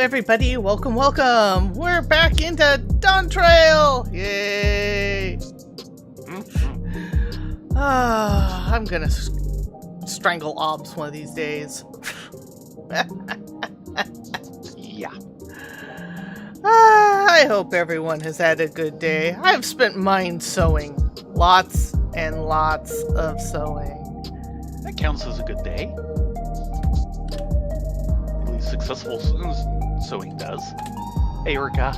everybody, welcome. We're back into Dawntrail. Yay! I'm gonna strangle Obs one of these days. Yeah. I hope everyone has had a good day. I've spent mine sewing. Lots and lots of sewing. That counts as a good day. At least successful sewing does. Hey, Erica.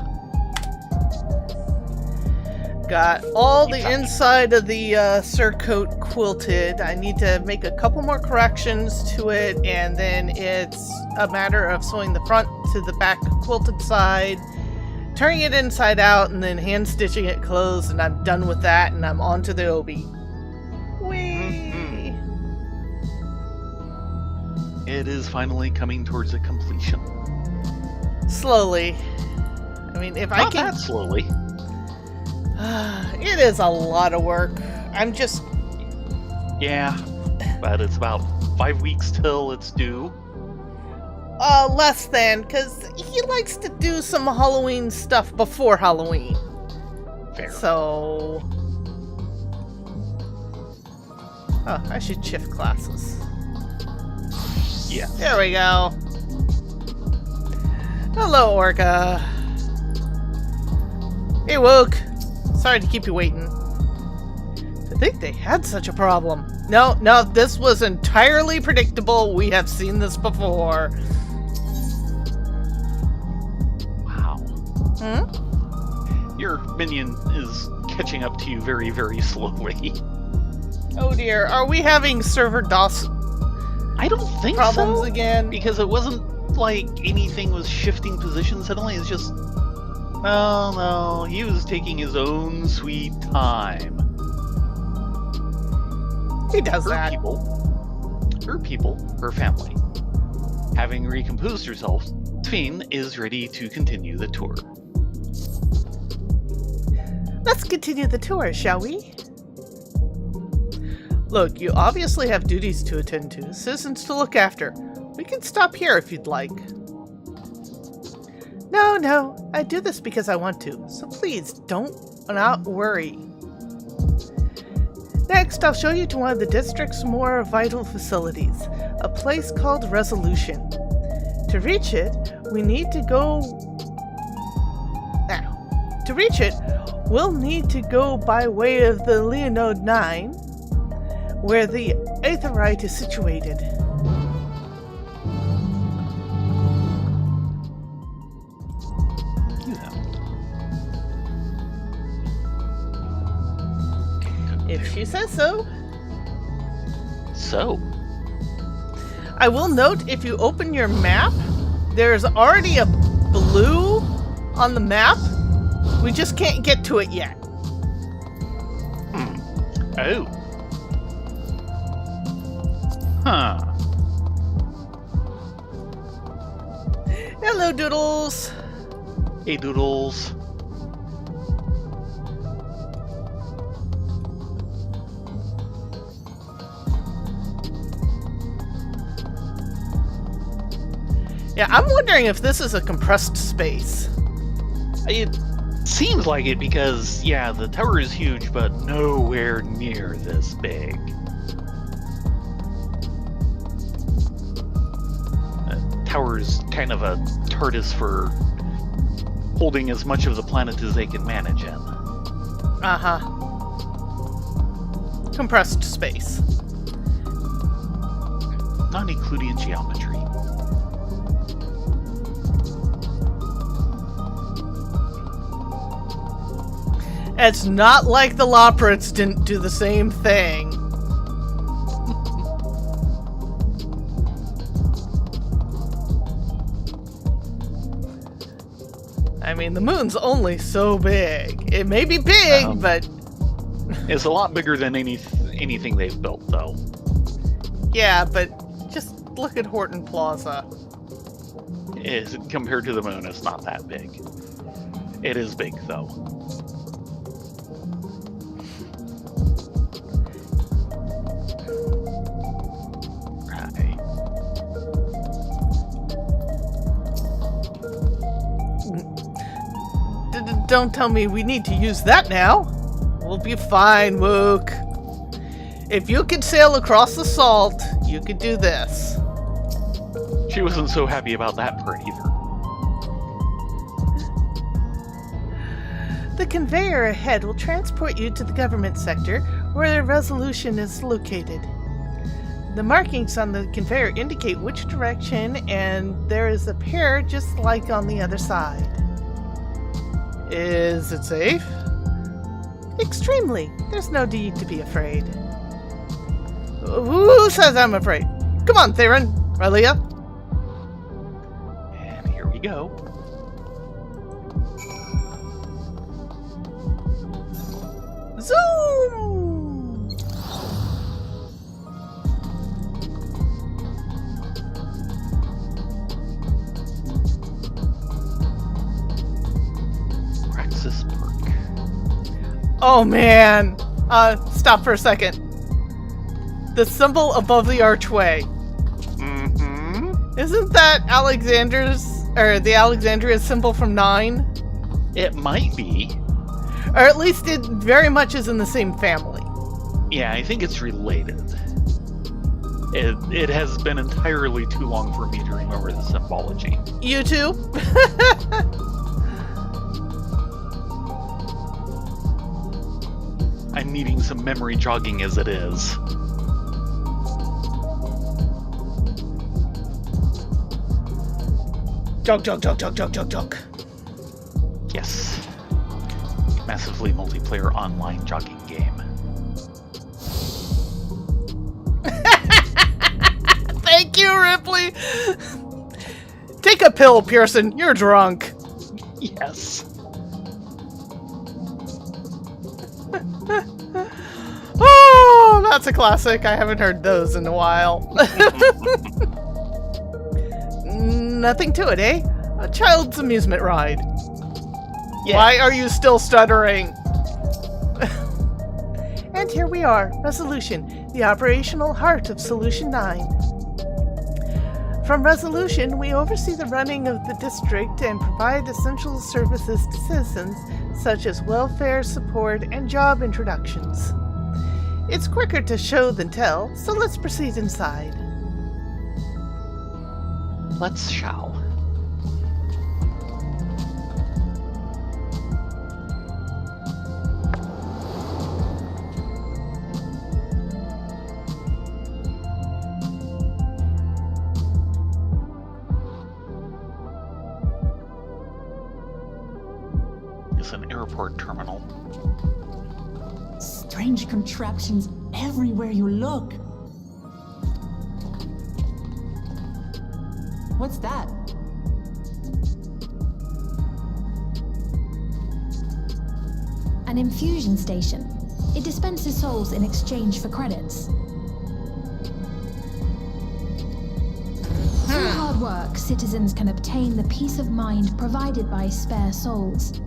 Got all the inside of the surcoat quilted. I need to make a couple more corrections to it, and then it's a matter of sewing the front to the back quilted side, turning it inside out, and then hand stitching it closed, and I'm done with that, and I'm on to the obi. Whee! It is finally coming towards a completion. Slowly. I mean, if Not I can... that slowly. It is a lot of work. I'm just... Yeah, but it's about 5 weeks till it's due. Less than, because he likes to do some Halloween stuff before Halloween. Fair. So... Oh, I should shift classes. Yeah. There we go. Hello, Orca. Hey, Woke. Sorry to keep you waiting. To think they had such a problem. No, this was entirely predictable. We have seen this before. Wow. Hmm? Your minion is catching up to you very, very slowly. Oh dear, are we having server DOS I don't think problems so. again? Because it wasn't like anything was shifting positions suddenly. It's just... Oh no, he was taking his own sweet time. He does that. Her family. Having recomposed herself, Finn is ready to continue the tour. Let's continue the tour, shall we? Look, you obviously have duties to attend to, citizens to look after. We can stop here if you'd like. No, I do this because I want to, so please don't not worry. Next, I'll show you to one of the district's more vital facilities, a place called Resolution. To reach it, we'll need to go by way of the Leonode 9, where the aetherite is situated. If she says so. So? I will note, if you open your map, there's already a blue on the map. We just can't get to it yet. Oh. Huh. Hello, Doodles. Hey, Doodles. Yeah, I'm wondering if this is a compressed space. It seems like it because, yeah, the tower is huge, but nowhere near this big. The tower's kind of a TARDIS for holding as much of the planet as they can manage in. Uh-huh. Compressed space. Non-Euclidean geometry. It's not like the Loprits didn't do the same thing. I mean, the moon's only so big. It may be big, but... It's a lot bigger than anything they've built, though. Yeah, but just look at Horton Plaza. Compared to the moon, it's not that big. It is big, though. Don't tell me we need to use that now. We'll be fine, Wook. If you could sail across the salt, you could do this. She wasn't so happy about that part either. The conveyor ahead will transport you to the government sector, where the resolution is located. The markings on the conveyor indicate which direction, and there is a pair just like on the other side. Is it safe? Extremely. There's no need to be afraid. Who says I'm afraid? Come on, Theron. Rylea. And here we go. Zoom! Praxis perk. Oh man! Stop for a second. The symbol above the archway. Mm-hmm. Isn't that the Alexandria symbol from 9? It might be. Or at least it very much is in the same family. Yeah, I think it's related. It has been entirely too long for me to remember the symbology. You too? I'm needing some memory jogging as it is. Jog. Yes. Massively multiplayer online jogging game. Thank you, Ripley! Take a pill, Pearson. You're drunk. Yes. Oh, that's a classic. I haven't heard those in a while. Nothing to it, eh? A child's amusement ride. Yeah. Why are you still stuttering? And here we are, Resolution, the operational heart of Solution 9. From Resolution, we oversee the running of the district and provide essential services to citizens, such as welfare, support, and job introductions. It's quicker to show than tell, so let's proceed inside. Let's shall. It's an airport terminal. Strange contraptions everywhere you look. What's that? An infusion station. It dispenses souls in exchange for credits. Through hard work, citizens can obtain the peace of mind provided by spare souls.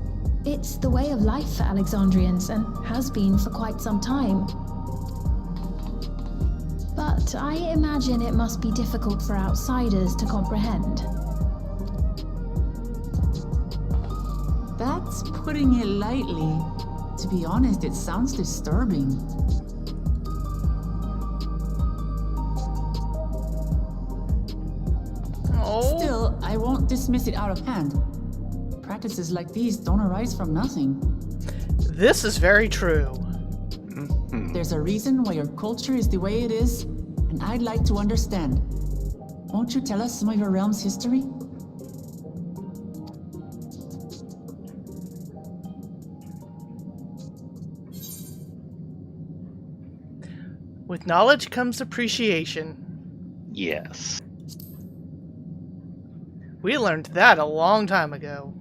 It's the way of life for Alexandrians and has been for quite some time. But I imagine it must be difficult for outsiders to comprehend. That's putting it lightly. To be honest, it sounds disturbing. Oh. Still, I won't dismiss it out of hand. Practices like these don't arise from nothing. This is very true. There's a reason why your culture is the way it is, and I'd like to understand. Won't you tell us some of your realm's history? With knowledge comes appreciation. Yes. We learned that a long time ago.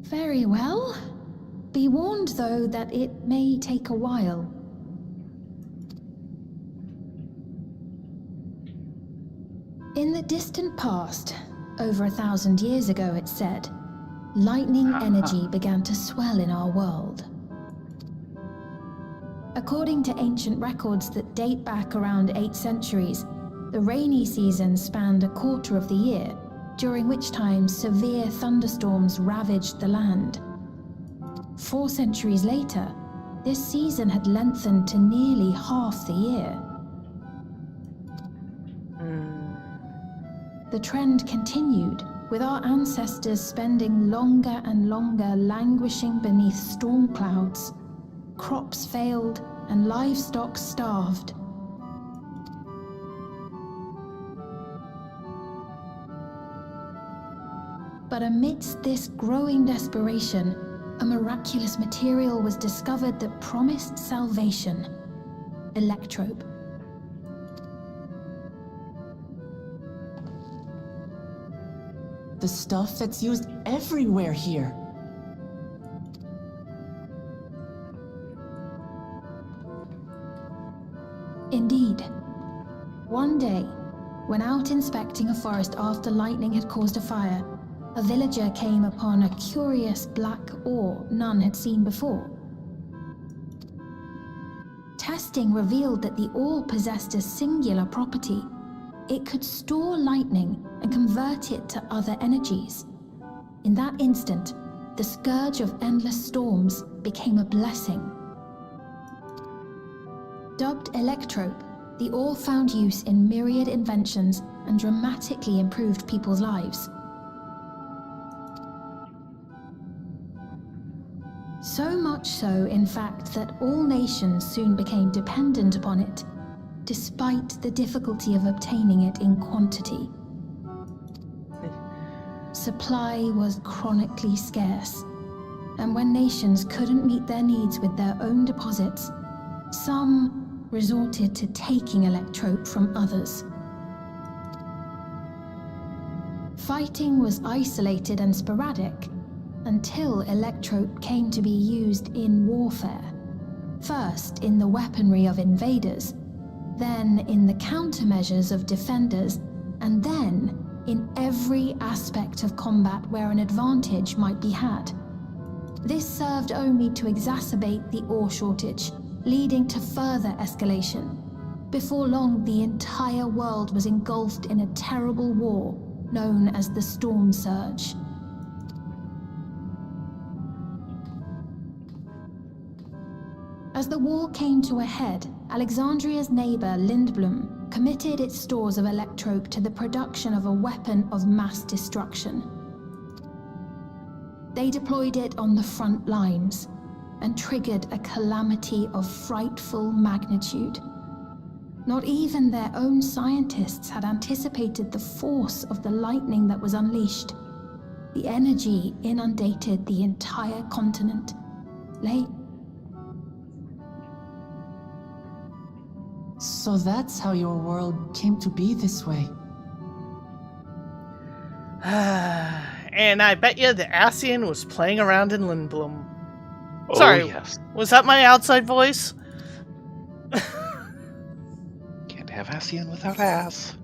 Very well. Be warned, though, that it may take a while. In the distant past, over 1,000 years ago, it's said, lightning energy began to swell in our world. According to ancient records that date back around 8 centuries, The rainy season spanned a quarter of the year, during which time severe thunderstorms ravaged the land. 4 centuries later, this season had lengthened to nearly half the year. The trend continued, with our ancestors spending longer and longer languishing beneath storm clouds. Crops failed and livestock starved. But amidst this growing desperation, a miraculous material was discovered that promised salvation: electrope. The stuff that's used everywhere here. Indeed. One day, when out inspecting a forest after lightning had caused a fire, a villager came upon a curious black ore none had seen before. Testing revealed that the ore possessed a singular property. It could store lightning and convert it to other energies. In that instant, the scourge of endless storms became a blessing. Dubbed electrope, the ore found use in myriad inventions and dramatically improved people's lives. So much so, in fact, that all nations soon became dependent upon it, despite the difficulty of obtaining it in quantity. Supply was chronically scarce, and when nations couldn't meet their needs with their own deposits, some resorted to taking electrope from others. Fighting was isolated and sporadic until electrope came to be used in warfare, first in the weaponry of invaders, then in the countermeasures of defenders, and then in every aspect of combat where an advantage might be had. This served only to exacerbate the ore shortage, leading to further escalation. Before long, the entire world was engulfed in a terrible war known as the Storm Surge. As the war came to a head, Alexandria's neighbor Lindblom committed its stores of electrope to the production of a weapon of mass destruction. They deployed it on the front lines and triggered a calamity of frightful magnitude. Not even their own scientists had anticipated the force of the lightning that was unleashed. The energy inundated the entire continent. So that's how your world came to be this way. And I bet you the Ascian was playing around in Lindblom. Oh, Sorry, yes. was that my outside voice? Can't have Ascian without ass.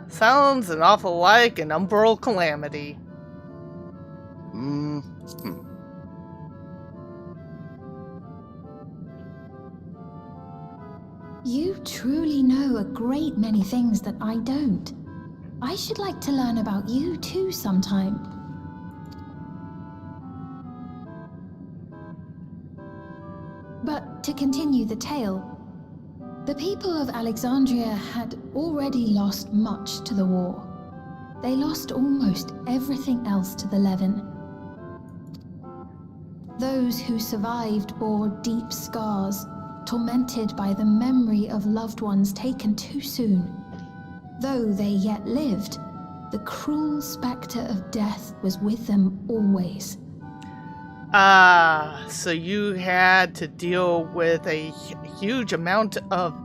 Sounds an awful like an umbral calamity. You truly know a great many things that I don't. I should like to learn about you too sometime. But to continue the tale, the people of Alexandria had already lost much to the war. They lost almost everything else to the Levin. Those who survived bore deep scars, tormented by the memory of loved ones taken too soon. Though they yet lived, the cruel spectre of death was with them always. So you had to deal with a huge amount of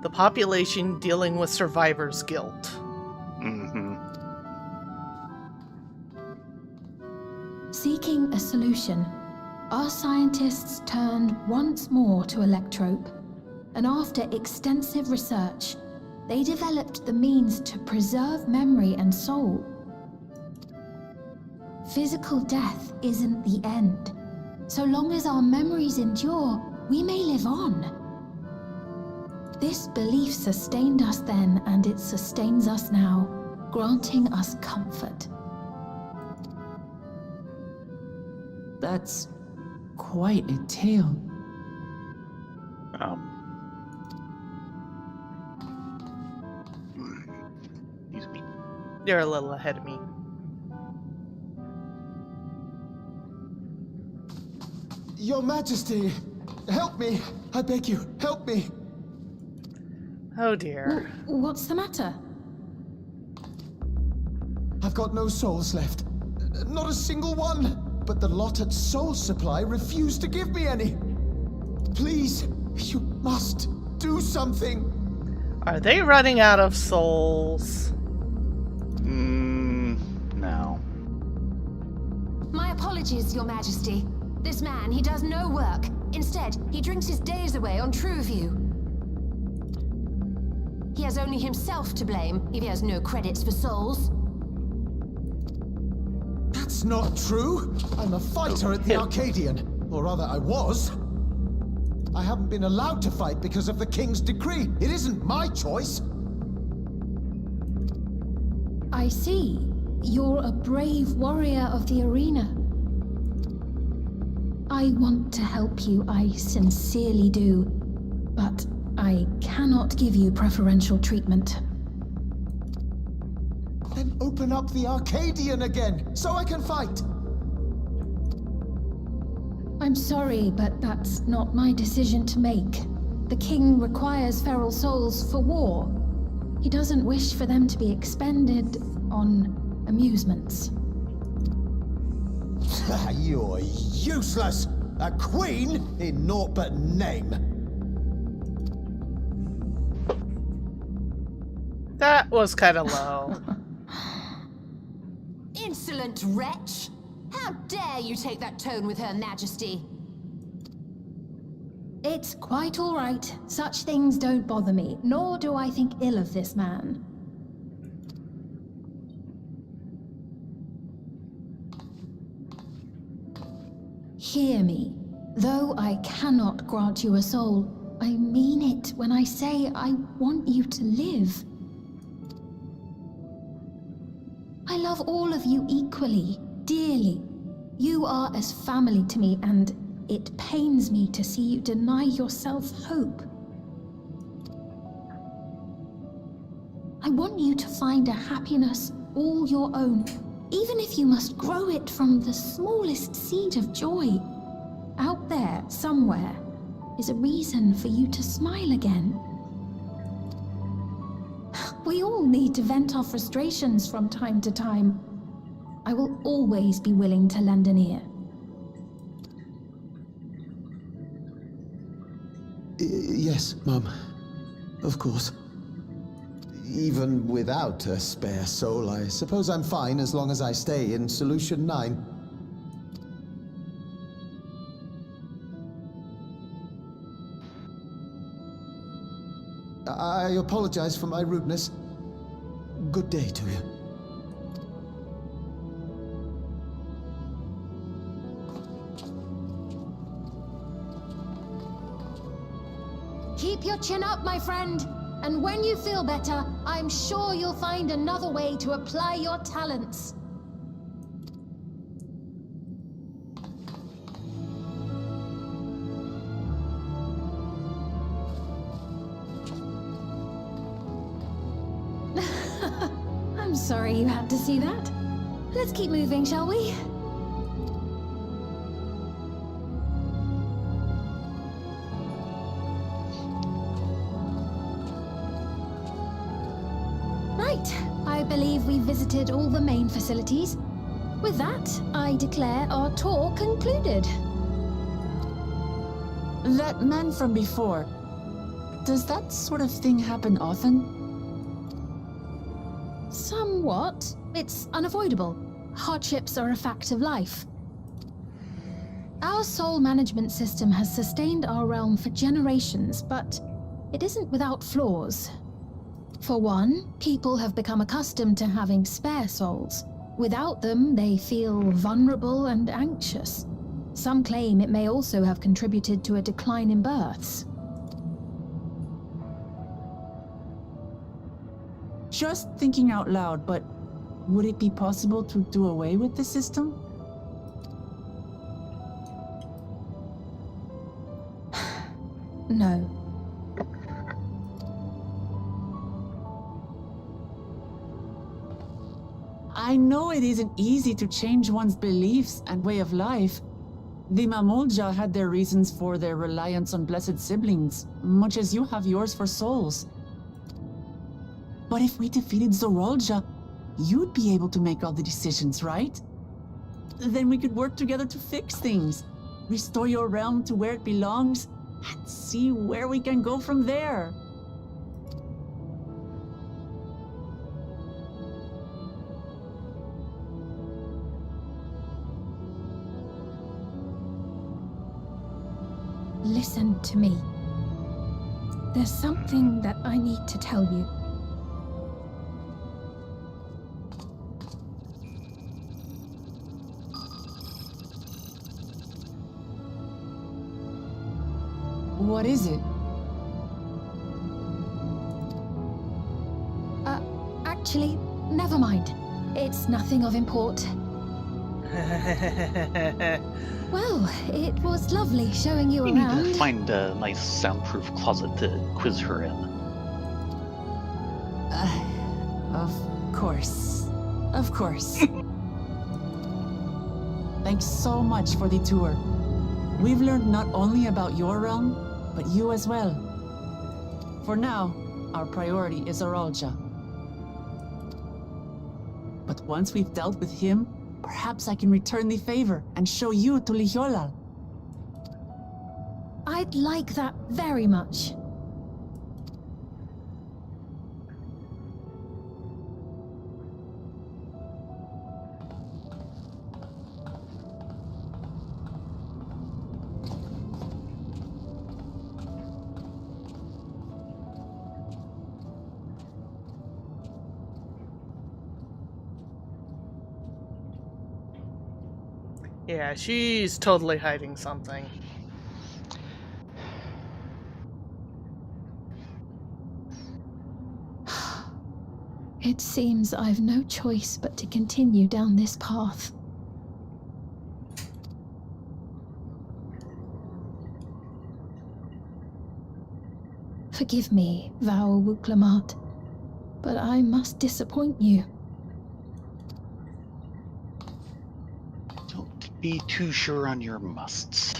the population dealing with survivor's guilt. Seeking a solution, our scientists turned once more to electrope, and after extensive research, they developed the means to preserve memory and soul. Physical death isn't the end. So long as our memories endure, we may live on. This belief sustained us then, and it sustains us now, granting us comfort. That's quite a tale. Excuse me. You're a little ahead of me. Your Majesty, help me! I beg you, help me! Oh dear. What's the matter? I've got no souls left. Not a single one! But the lot at Soul Supply refused to give me any! Please, you must do something! Are they running out of souls? No. My apologies, Your Majesty. This man, he does no work. Instead, he drinks his days away on Trueview. He has only himself to blame if he has no credits for souls. That's not true! I'm a fighter at the Arcadian. Or rather, I was. I haven't been allowed to fight because of the King's decree. It isn't my choice. I see. You're a brave warrior of the arena. I want to help you, I sincerely do. But I cannot give you preferential treatment. Then open up the Arcadian again, so I can fight! I'm sorry, but that's not my decision to make. The king requires feral souls for war. He doesn't wish for them to be expended on amusements. You're useless! A queen in naught but name! That was kind of low. Insolent wretch! How dare you take that tone with Her Majesty? It's quite all right. Such things don't bother me, nor do I think ill of this man. Hear me. Though I cannot grant you a soul, I mean it when I say I want you to live. I love all of you equally, dearly. You are as family to me, and it pains me to see you deny yourself hope. I want you to find a happiness all your own, even if you must grow it from the smallest seed of joy. Out there, somewhere, is a reason for you to smile again. We all need to vent our frustrations from time to time. I will always be willing to lend an ear. Yes, Mum. Of course. Even without a spare soul, I suppose I'm fine as long as I stay in Solution 9. I apologize for my rudeness. Good day to you. Keep your chin up, my friend. And when you feel better, I'm sure you'll find another way to apply your talents. I'm sorry you had to see that. Let's keep moving, shall we? Right, I believe we visited all the main facilities. With that, I declare our tour concluded. That man from before, does that sort of thing happen often? Somewhat. It's unavoidable. Hardships are a fact of life. Our soul management system has sustained our realm for generations, but it isn't without flaws. For one, people have become accustomed to having spare souls. Without them, they feel vulnerable and anxious. Some claim it may also have contributed to a decline in births. Just thinking out loud, but would it be possible to do away with the system? No. I know it isn't easy to change one's beliefs and way of life. The Mamolja had their reasons for their reliance on blessed siblings, much as you have yours for souls. But if we defeated Zorolja, you'd be able to make all the decisions, right? Then we could work together to fix things, restore your realm to where it belongs, and see where we can go from there. Listen to me. There's something that I need to tell you. What is it? Actually, never mind. It's nothing of import. Well, it was lovely showing you We need around. to find a nice soundproof closet to quiz her in. Of course. Of course. Thanks so much for the tour. We've learned not only about your realm, but you as well. For now, our priority is Zorolja. But once we've dealt with him, perhaps I can return the favor and show you to Lihiolal. I'd like that very much. Yeah, she's totally hiding something. It seems I've no choice but to continue down this path. Forgive me, Vau Wuklamat, but I must disappoint you. Don't be too sure on your musts.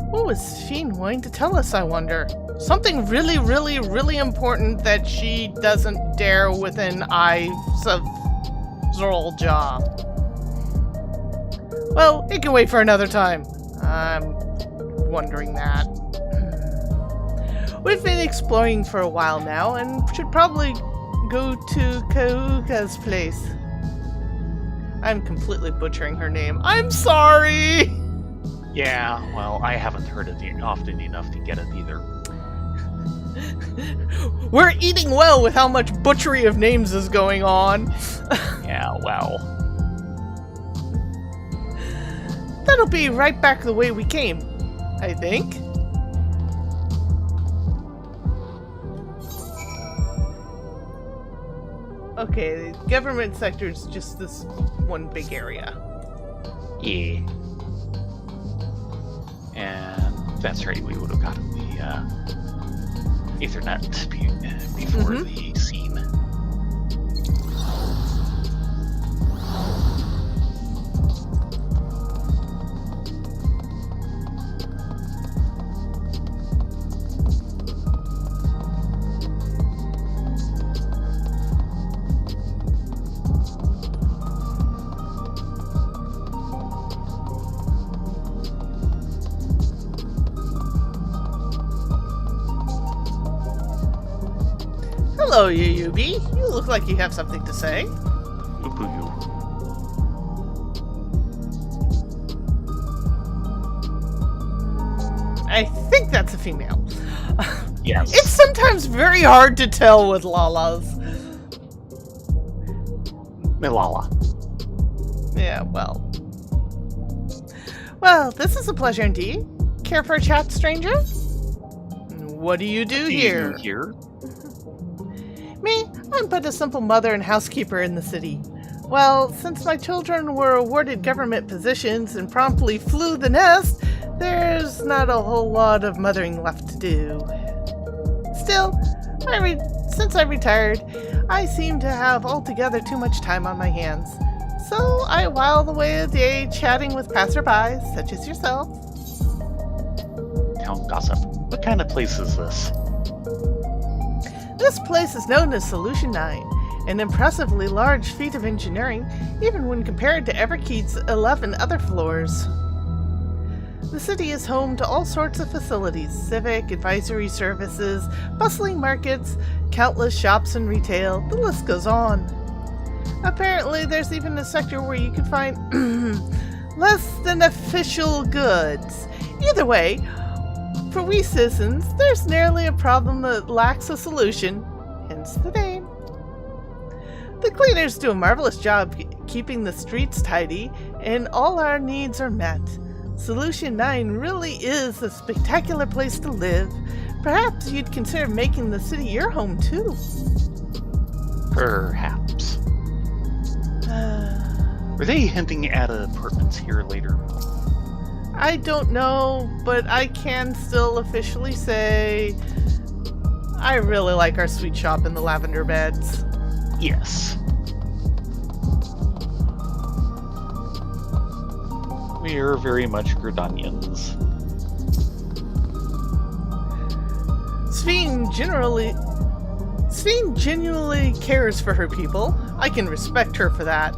What was Fiend going to tell us, I wonder? Something really, really, really important that she doesn't dare within eyes of Zorolja. Well, it can wait for another time. I'm wondering that. We've been exploring for a while now and should probably go to Kauka's place. I'm completely butchering her name. I'm sorry! Yeah, well, I haven't heard it often enough to get it either. We're eating well with how much butchery of names is going on. Yeah, well. That'll be right back the way we came, I think. Okay, the government sector is just this one big area. Yeah. And that's right, we would have gotten the Ethernet before the scene. Hello, UUB. You look like you have something to say. Ooh. I think that's a female. Yes. It's sometimes very hard to tell with Lalas. Milala. Yeah, well. Well, this is a pleasure indeed. Care for a chat, stranger? What do you do here? Me? I'm but a simple mother and housekeeper in the city. Well, since my children were awarded government positions and promptly flew the nest, there's not a whole lot of mothering left to do. Still, since I retired, I seem to have altogether too much time on my hands. So I while away a day chatting with passerbys, such as yourself. Town gossip. What kind of place is this? This place is known as Solution 9, an impressively large feat of engineering, even when compared to Everkeith's 11 other floors. The city is home to all sorts of facilities, civic, advisory services, bustling markets, countless shops and retail, the list goes on. Apparently, there's even a sector where you can find less than official goods. Either way, for we citizens, there's nearly a problem that lacks a solution, hence the name. The cleaners do a marvelous job keeping the streets tidy, and all our needs are met. Solution 9 really is a spectacular place to live. Perhaps you'd consider making the city your home, too. Perhaps. Were they hinting at apartments here later? I don't know, but I can still officially say I really like our sweet shop in the lavender beds. Yes. We are very much Gridanians. Sveen genuinely cares for her people. I can respect her for that.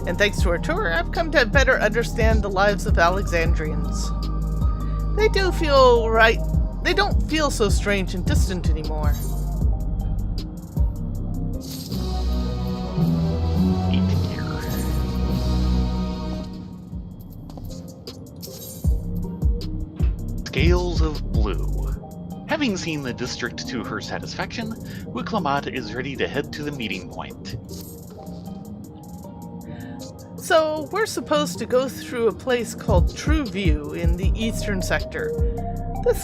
And thanks to her tour, I've come to better understand the lives of Alexandrians. They don't feel so strange and distant anymore. Scales of Blue. Having seen the district to her satisfaction, Wiklamat is ready to head to the meeting point. So, we're supposed to go through a place called True View in the eastern sector. This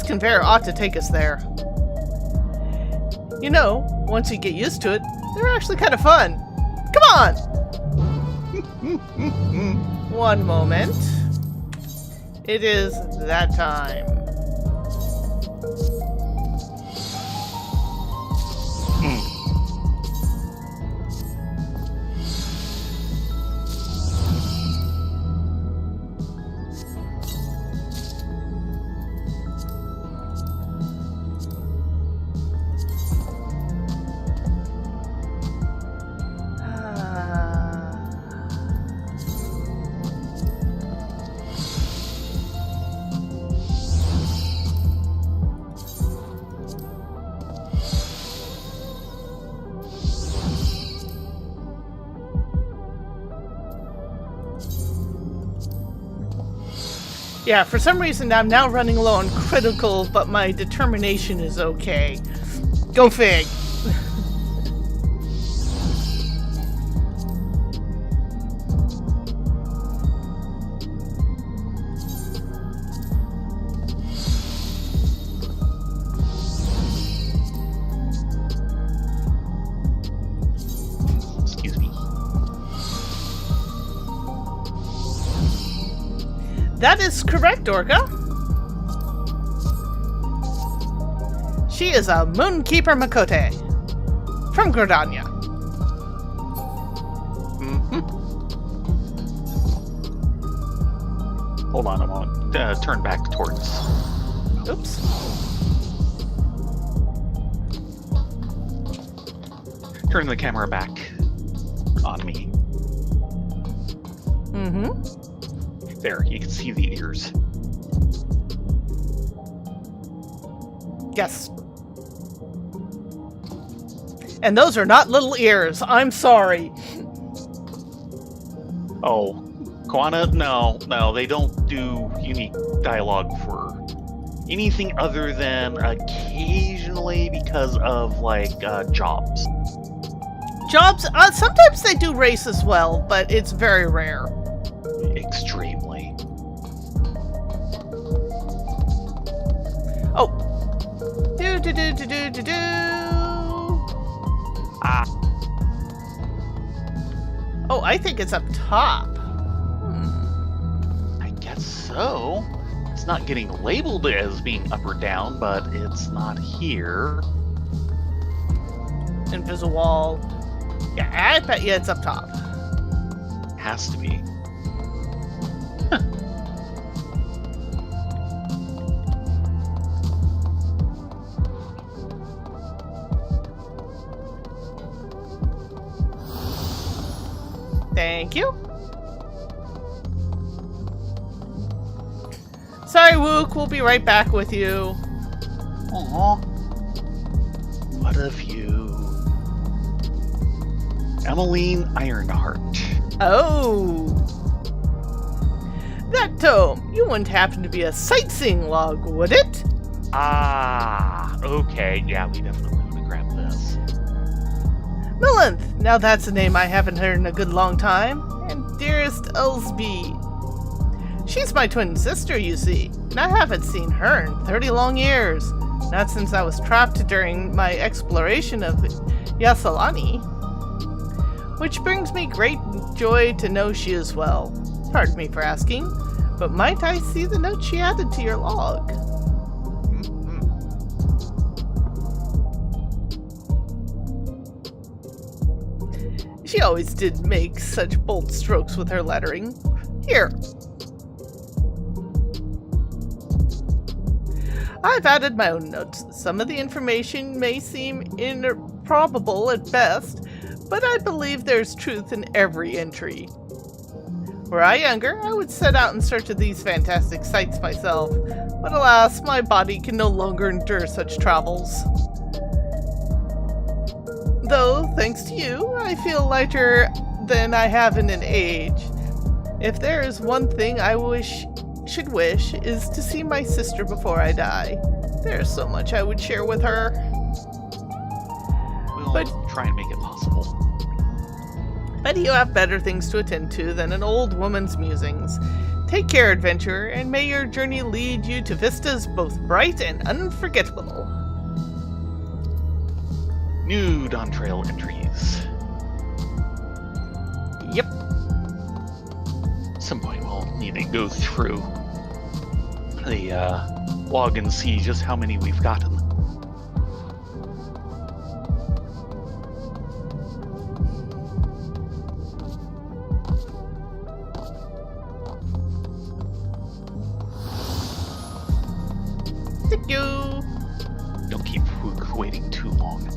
conveyor ought to take us there. You know, once you get used to it, they're actually kind of fun. Come on! One moment. It is that time. Yeah, for some reason I'm now running low on critical, but my determination is okay. Go fig. Excuse me. That is correct, Orga. She is a Moonkeeper Makote from Gridania. Hold on a moment. Turn back towards. Oops. Turn the camera back on me. There, you can see the ears. Yes. And those are not little ears. I'm sorry. Oh, Koana? No, they don't do unique dialogue for anything other than occasionally because of, like, jobs. Jobs, sometimes they do race as well, but it's very rare. Extremely. Oh. Do. Ah. Oh, I think it's up top. I guess so. It's not getting labeled as being up or down, but it's not here. Invisible wall. Yeah, I bet you it's up top. Has to be. Thank you. Sorry, Wook. We'll be right back with you. Aww. What of you? Emmeline Ironheart. Oh. That tome. You wouldn't happen to be a sightseeing log, would it? Ah, okay. Yeah, we definitely want to grab this. Millionth. Now that's a name I haven't heard in a good long time. And dearest Elsby. She's my twin sister, you see. And I haven't seen her in 30 long years. Not since I was trapped during my exploration of Yasalani. Which brings me great joy to know she is well. Pardon me for asking, but might I see the note she added to your log? She always did make such bold strokes with her lettering. Here. I've added my own notes. Some of the information may seem improbable at best, but I believe there's truth in every entry. Were I younger, I would set out in search of these fantastic sights myself, but alas, my body can no longer endure such travels. Though, thanks to you, I feel lighter than I have in an age. If there is one thing I should wish, is to see my sister before I die. There's so much I would share with her. We'll try and make it possible. But you have better things to attend to than an old woman's musings. Take care, adventurer, and may your journey lead you to vistas both bright and unforgettable. New Dawntrail entries. Yep. At some point we'll need to go through the log and see just how many we've gotten. Thank you. Don't keep Wook waiting too long.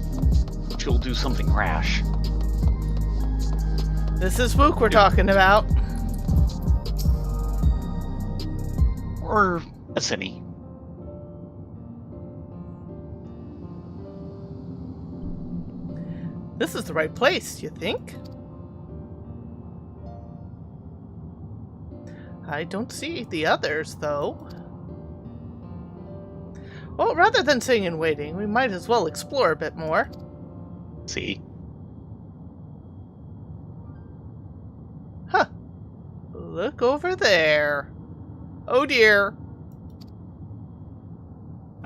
She'll do something rash. This is Wook we're talking about. Or a Cinny. This is the right place, you think? I don't see the others, though. Well, rather than sitting and waiting, we might as well explore a bit more. See? Huh. Look over there. Oh dear.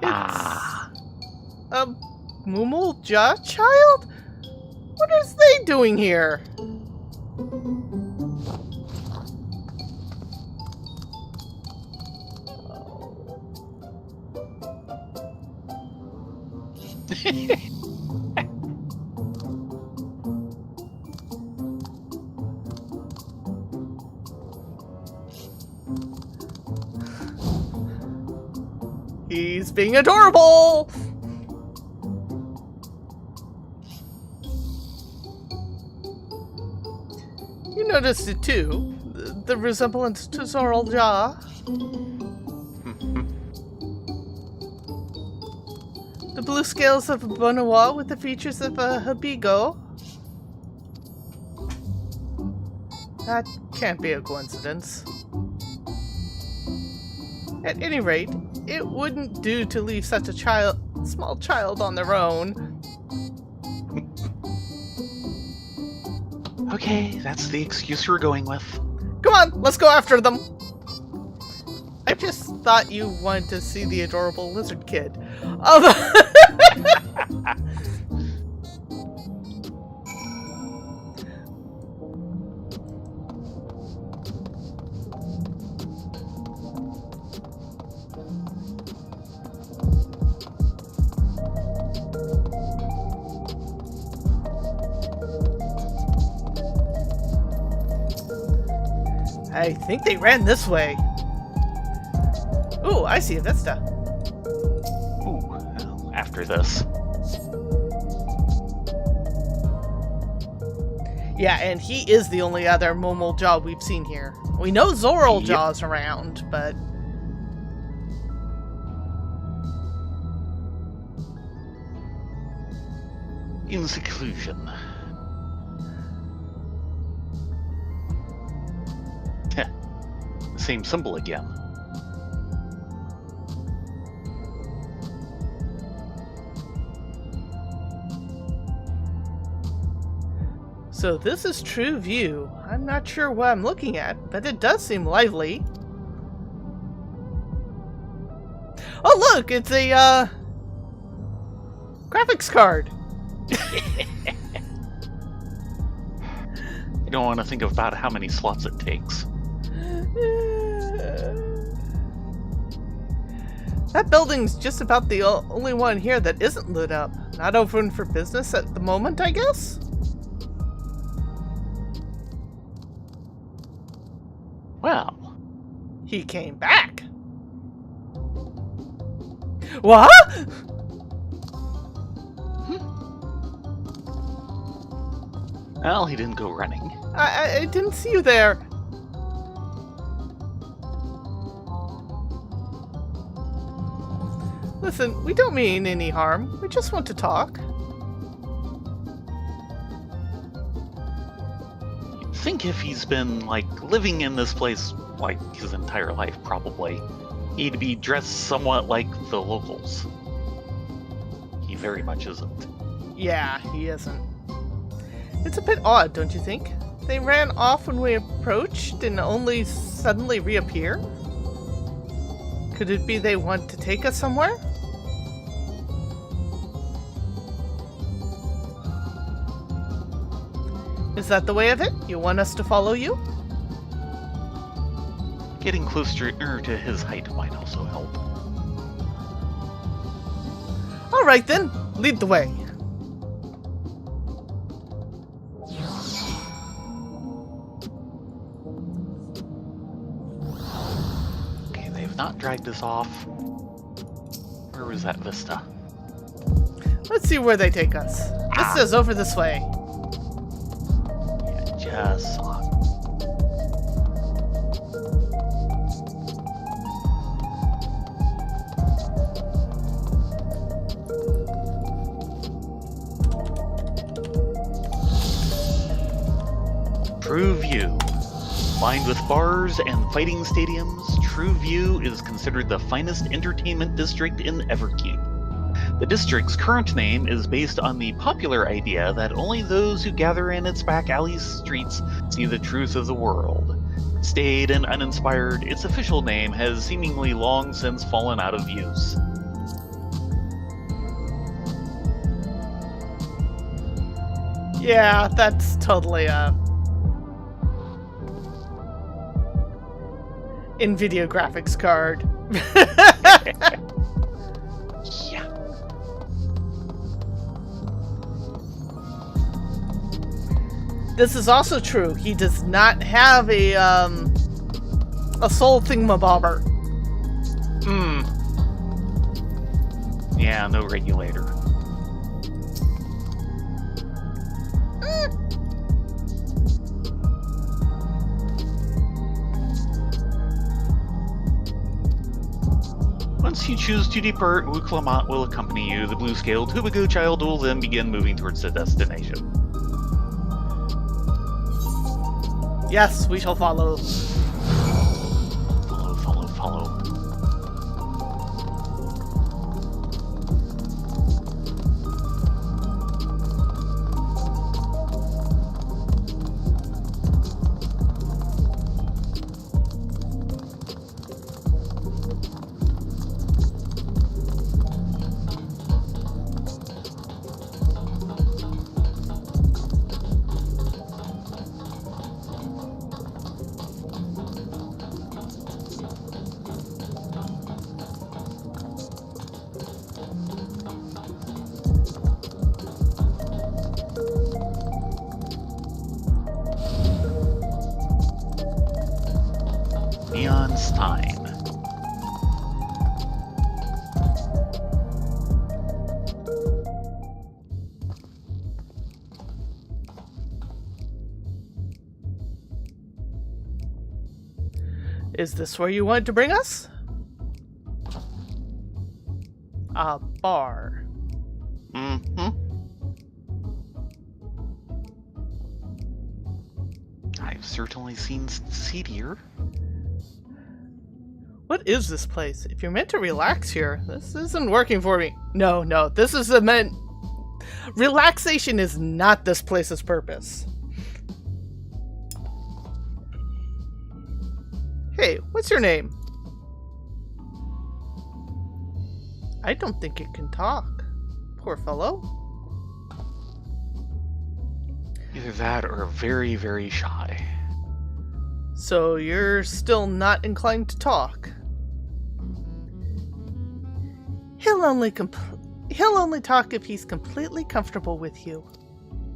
Ah. A Mumulja child? What are they doing here? He's being adorable! You noticed it too, the resemblance to Zoral Ja. The blue scales of a bonneau with the features of a habigo. That can't be a coincidence. At any rate, it wouldn't do to leave such a small child on their own. Okay, that's the excuse we're going with. Come on, let's go after them! I just thought you wanted to see the adorable lizard kid. I think they ran this way. Ooh, I see a vista. Ooh, well, after this. Yeah, and he is the only other Momol Jaw we've seen here. We know Zoral Yep. Jaw's around, but... In seclusion. Heh. Same symbol again. So this is True View. I'm not sure what I'm looking at, but it does seem lively. Oh look, it's a graphics card. You don't want to think about how many slots it takes. That building's just about the only one here that isn't lit up. Not open for business at the moment, I guess? Well, He came back. What? well, he didn't go running. I didn't see you there. Listen, we don't mean any harm. We just want to talk. You'd think if he's been, like, living in this place, like, his entire life, probably, he'd be dressed somewhat like the locals. He very much isn't. Yeah, he isn't. It's a bit odd, don't you think? They ran off when we approached and only suddenly reappear? Could it be they want to take us somewhere? Is that the way of it? You want us to follow you? Getting closer to his height might also help. Alright then, lead the way. Okay, they've not dragged us off. Where was that vista? Let's see where they take us. This says over this way. Yeah, just saw it. True View. Lined with bars and fighting stadiums, True View is considered the finest entertainment district in Everkeep. The district's current name is based on the popular idea that only those who gather in its back alley streets see the truth of the world. Staid and uninspired, its official name has seemingly long since fallen out of use. Yeah, that's totally a NVIDIA graphics card. Yeah. This is also true. He does not have a soul thingamabobber. Yeah, no regulator. Once you choose to depart, Wu Clement will accompany you. The blue-scaled Hubagu child will then begin moving towards the destination. Yes, we shall follow. Follow, follow, follow. Neon's time. Is this where you wanted to bring us? A bar. Mm-hmm. I've certainly seen seedier. What is this place? If you're meant to relax here, this isn't working for me. No, this is the meant... Relaxation is not this place's purpose. Hey, what's your name? I don't think it can talk. Poor fellow. Either that or very, very shy. So you're still not inclined to talk? He'll only talk if he's completely comfortable with you.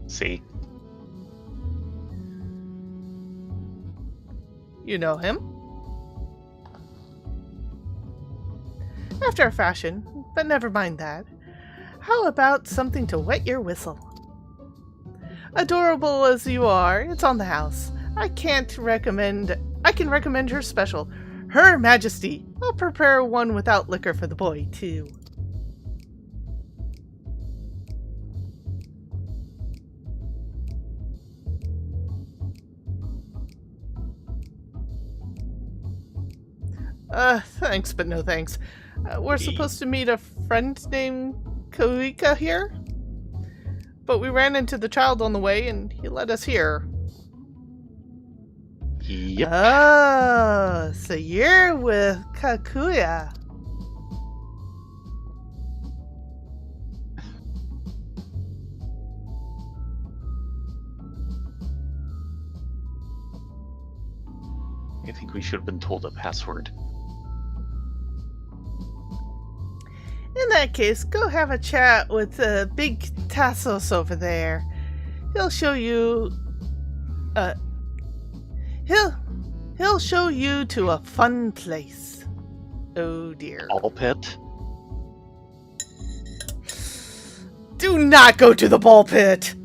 See? You know him? After a fashion, but never mind that. How about something to wet your whistle? Adorable as you are, it's on the house. I can recommend her special. Her Majesty. I'll prepare one without liquor for the boy, too. Thanks, but no thanks. We're supposed to meet a friend named Koika here? But we ran into the child on the way, and he led us here. Yep. Oh, so you're with Kakuya. I think we should have been told a password. In that case, go have a chat with Big Tassos over there. He'll show you... He'll show you to a fun place. Oh dear. Ball pit. Do not go to the ball pit!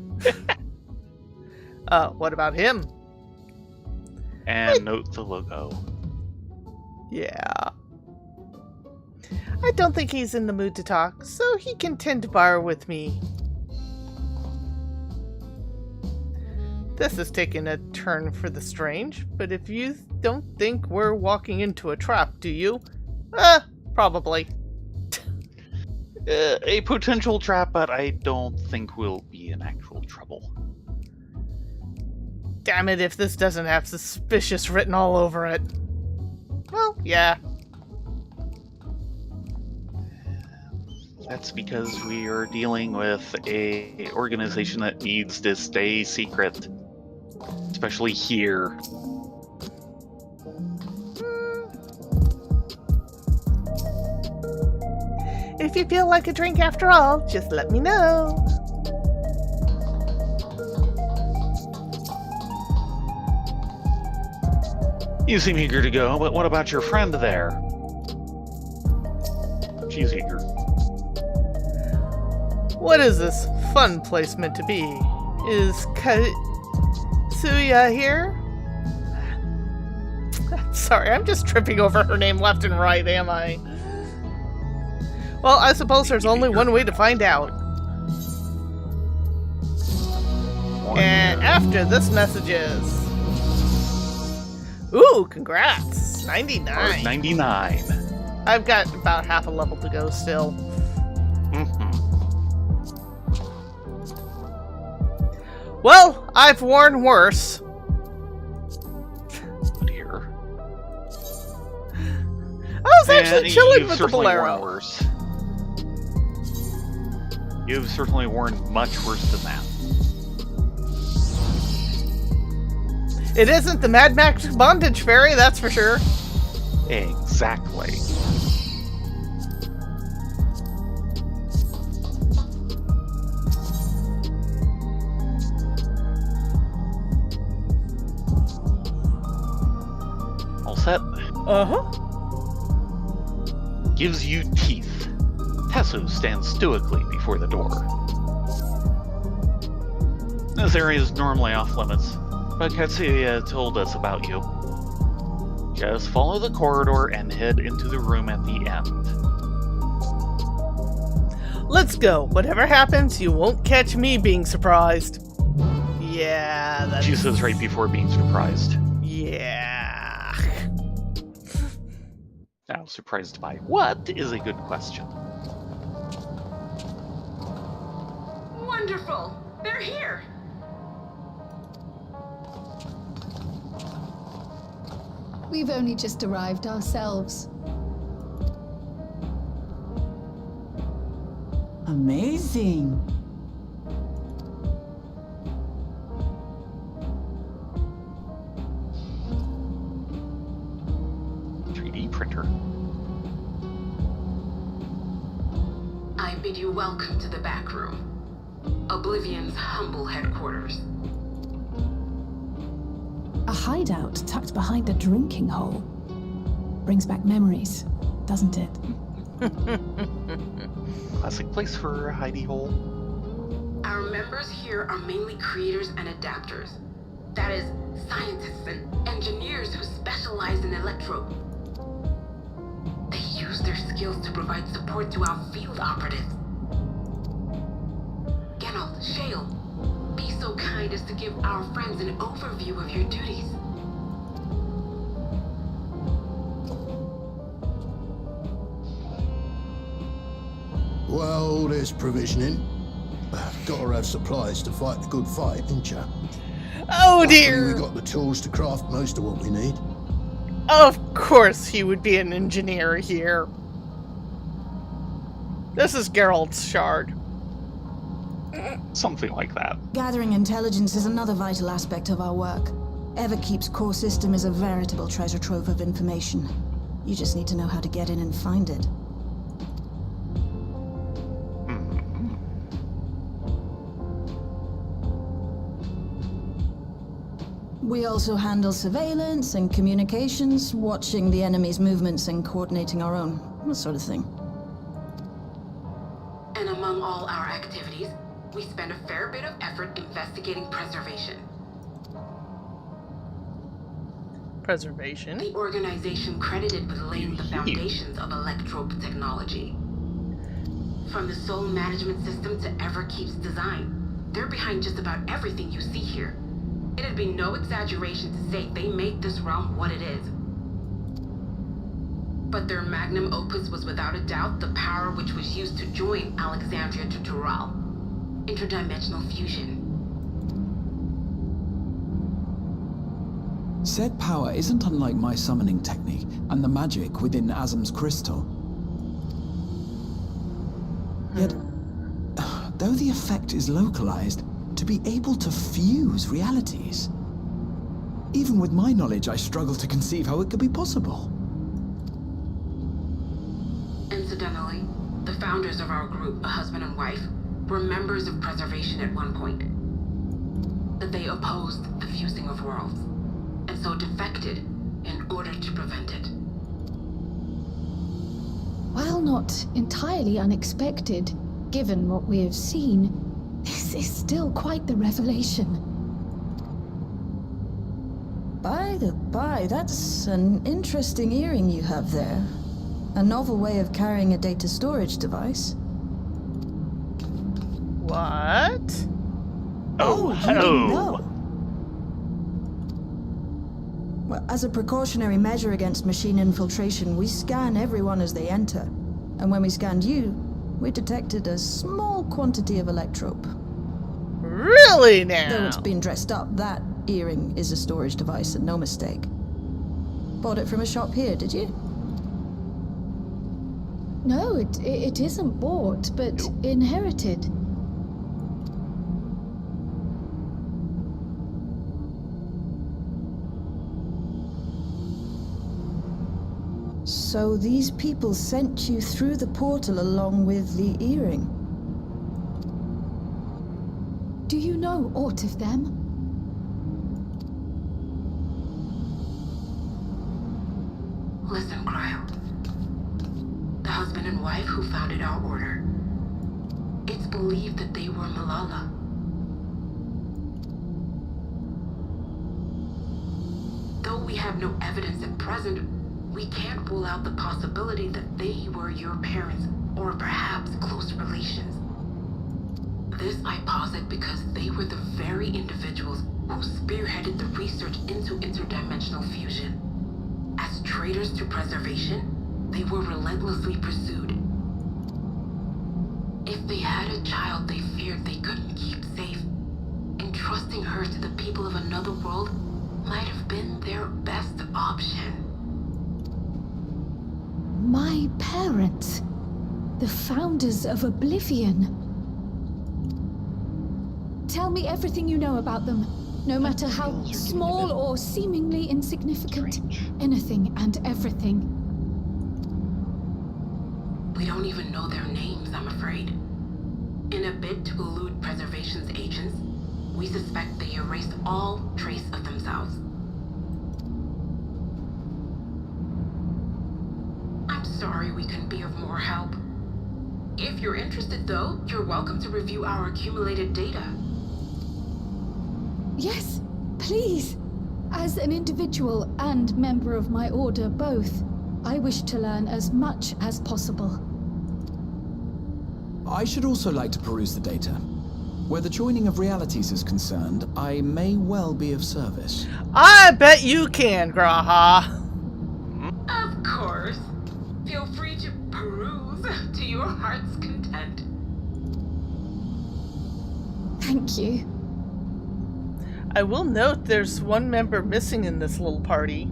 What about him? And note the logo. Yeah. I don't think he's in the mood to talk, so he can tend bar with me. This is taking a turn for the strange, but if you don't think we're walking into a trap, do you? Probably. A potential trap, but I don't think we'll be in actual trouble. Damn it if this doesn't have suspicious written all over it. Well, yeah. That's because we are dealing with a organization that needs to stay secret. Especially here. If you feel like a drink after all, just let me know. You seem eager to go, but what about your friend there? She's eager. What is this fun place meant to be? Is Katsuya here? Sorry, I'm just tripping over her name left and right, am I? Well, I suppose there's only one way to find out. And after this messages. Ooh, congrats. 99. 99. I've got about half a level to go still. Well, I've worn worse. Oh dear. I was actually chilling with the Worn bolero. worse. You've certainly worn much worse than that. It isn't the Mad Max bondage fairy, that's for sure. Exactly. All set? Uh-huh. Gives you teeth. Tessu stands stoically before the door. This area is normally off limits, but Katsuya told us about you. Just follow the corridor and head into the room at the end. Let's go. Whatever happens, you won't catch me being surprised. Yeah, that's... She says right before being surprised. Yeah. Now, surprised by what is a good question. Wonderful! They're here! We've only just arrived ourselves. Amazing. 3D printer. I bid you welcome to the back room. Oblivion's humble headquarters. A hideout tucked behind a drinking hole. Brings back memories, doesn't it? Classic place for a hidey hole. Our members here are mainly creators and adapters. That is, scientists and engineers who specialize in electro. They use their skills to provide support to our field operatives. Geralt, Shale, be so kind as to give our friends an overview of your duties. Well, there's provisioning. Gotta have supplies to fight the good fight, ain't ya? Oh Luckily, dear. we got the tools to craft most of what we need. Of course he would be an engineer here. This is Geralt's shard. Something like that. Gathering intelligence is another vital aspect of our work. Everkeep's core system is a veritable treasure trove of information. You just need to know how to get in and find it. We also handle surveillance and communications, watching the enemy's movements and coordinating our own, that sort of thing. And among all our activities, we spend a fair bit of effort investigating preservation. Preservation. The organization credited with laying the foundations of electrope technology. From the soul management system to Everkeep's design, they're behind just about everything you see here. It'd be no exaggeration to say they made this realm what it is. But their magnum opus was without a doubt the power which was used to join Alexandria to Tural. Interdimensional fusion. Said power isn't unlike my summoning technique and the magic within Azam's crystal. Yet, though the effect is localized, to be able to fuse realities. Even with my knowledge, I struggle to conceive how it could be possible. Incidentally, the founders of our group, a husband and wife, were members of Preservation at one point. But they opposed the fusing of worlds, and so defected in order to prevent it. While not entirely unexpected, given what we have seen, this is still quite the revelation. By the by, that's an interesting earring you have there. A novel way of carrying a data storage device. What? Oh, you didn't know. Well, as a precautionary measure against machine infiltration, we scan everyone as they enter. And when we scanned you, we detected a small quantity of electrope. Really now? Though it's been dressed up, that earring is a storage device and no mistake. Bought it from a shop here, did you? No, it isn't bought, but inherited. So these people sent you through the portal along with the earring? Do you know aught of them? Listen, Cryo. The husband and wife who founded our order. It's believed that they were Malala. Though we have no evidence at present, we can't rule out the possibility that they were your parents, or perhaps close relations. This I posit because they were the very individuals who spearheaded the research into interdimensional fusion. As traitors to preservation, they were relentlessly pursued. If they had a child they feared they couldn't keep safe, entrusting her to the people of another world might have been their best option. My parents, the founders of Oblivion. Tell me everything you know about them, no matter how small or seemingly insignificant. Anything and everything. We don't even know their names, I'm afraid. In a bid to elude preservation's agents, we suspect they erased all trace of themselves. I'm sorry we couldn't be of more help. If you're interested, though, you're welcome to review our accumulated data. Yes, please. As an individual and member of my order both, I wish to learn as much as possible. I should also like to peruse the data. Where the joining of realities is concerned, I may well be of service. I bet you can, Graha. Of course. Feel free to peruse to your heart's content. Thank you. I will note there's one member missing in this little party.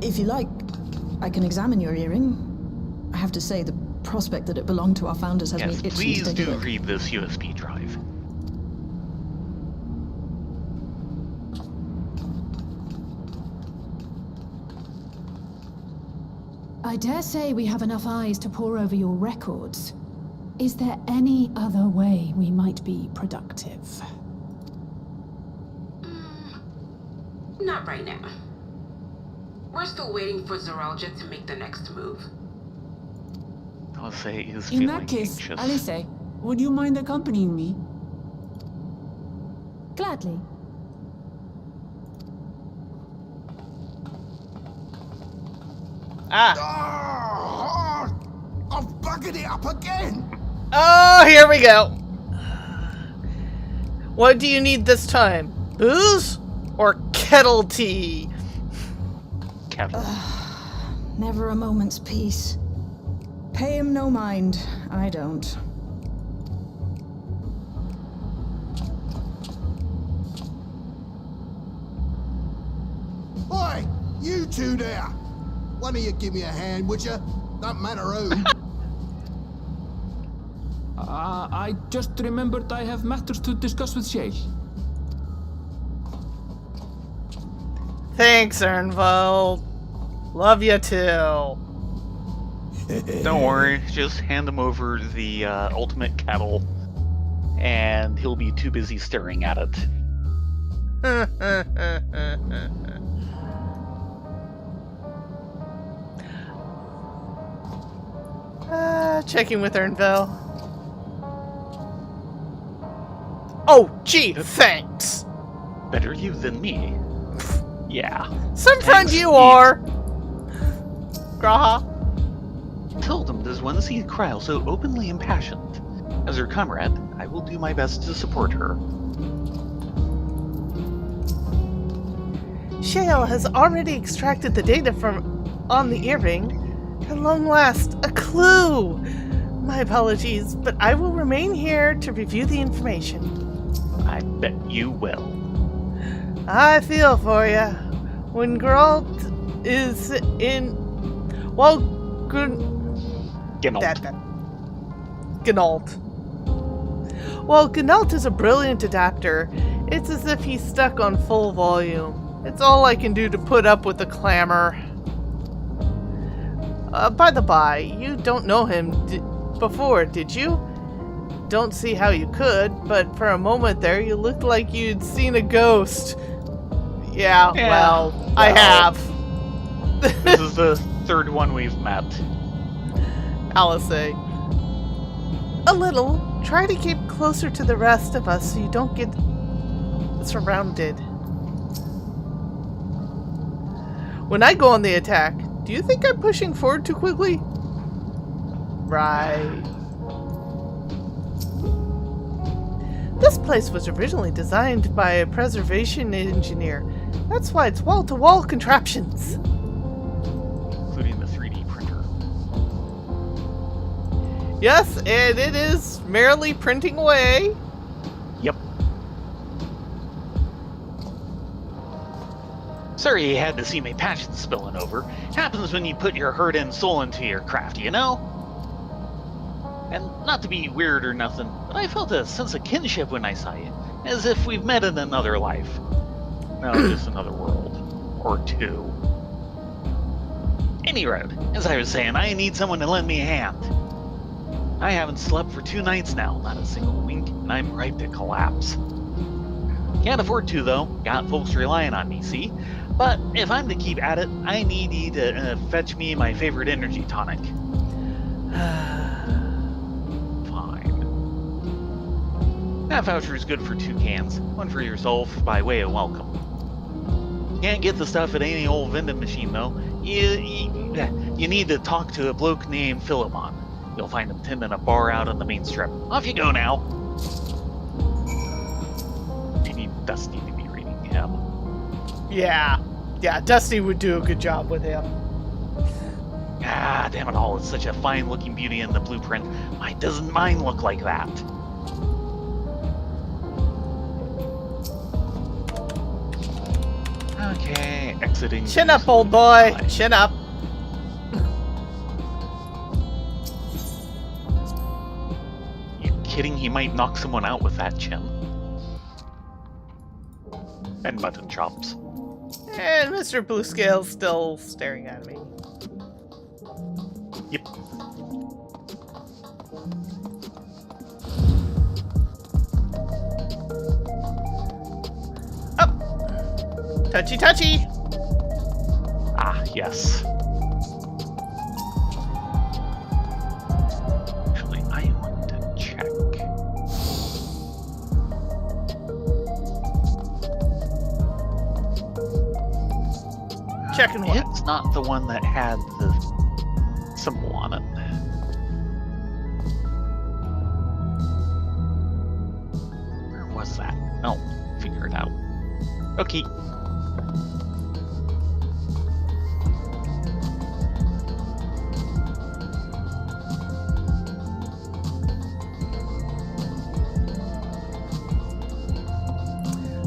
If you like, I can examine your earring. I have to say, the prospect that it belonged to our founders has Yes, me itching please to take do a look. read this USB drive. I dare say we have enough eyes to pore over your records. Is there any other way we might be productive? Not right now. We're still waiting for Zoralja to make the next move. I'll say he's In feeling that case, anxious. Alice, would you mind accompanying me? Gladly. Ah. I've buggered it up again! Oh, here we go. What do you need this time? Booze or kettle tea? Kettle. Never a moment's peace. Pay him no mind. I don't. Oi! You two there! One of you give me a hand, would you? Don't matter who. I just remembered I have matters to discuss with Shay. Thanks, Ernvold. Love you too. Don't worry, just hand him over the ultimate kettle, and he'll be too busy staring at it. Checking with Ernville. Oh, gee, thanks. Better you than me. Yeah. Some friend Thanks, you Pete. are. Graha. Seldom does one see Kryl so openly impassioned. As her comrade, I will do my best to support her. Shale has already extracted the data on the earring. At long last, a clue! My apologies, but I will remain here to review the information. I bet you will. I feel for ya. When Geralt is in... Well, Gnault. Well, Gnault is a brilliant adapter. It's as if he's stuck on full volume. It's all I can do to put up with the clamor. By the by, you don't know him before, did you? Don't see how you could, but for a moment there you looked like you'd seen a ghost. Yeah, well, I have. This is the third one we've met. Alice. A little. Try to keep closer to the rest of us so you don't get surrounded. When I go on the attack, do you think I'm pushing forward too quickly? Right. This place was originally designed by a preservation engineer. That's why it's wall-to-wall contraptions. Including the 3D printer. Yes, and it is merrily printing away. Yep. Sorry you had to see my passion spilling over. Happens when you put your heart and soul into your craft, you know? And not to be weird or nothing, but I felt a sense of kinship when I saw you. As if we've met in another life. No, just another world. Or two. Any road, as I was saying, I need someone to lend me a hand. I haven't slept for 2 nights now, not a single wink, and I'm ripe to collapse. Can't afford to, though. Got folks relying on me, see? But if I'm to keep at it, I need you to fetch me my favorite energy tonic. Fine. That voucher is good for 2 cans. One for yourself by way of welcome. Can't get the stuff at any old vending machine, though. You need to talk to a bloke named Philemon. You'll find him tending a bar out on the main strip. Off you go now. You need Dusty to be reading him. Yeah, Dusty would do a good job with him. Ah, damn it all, it's such a fine-looking beauty in the blueprint. Why doesn't mine look like that? Okay, exiting... Chin up, old boy! Chin up! You kidding? He might knock someone out with that chin. And mutton chops. And Mr. Bluescale's still staring at me. Yep. Up! Touchy touchy! Ah, yes. Actually, I want to check. Checking what? It's not the one that had the symbol on it. Where was that? Oh, figure it out. Okay.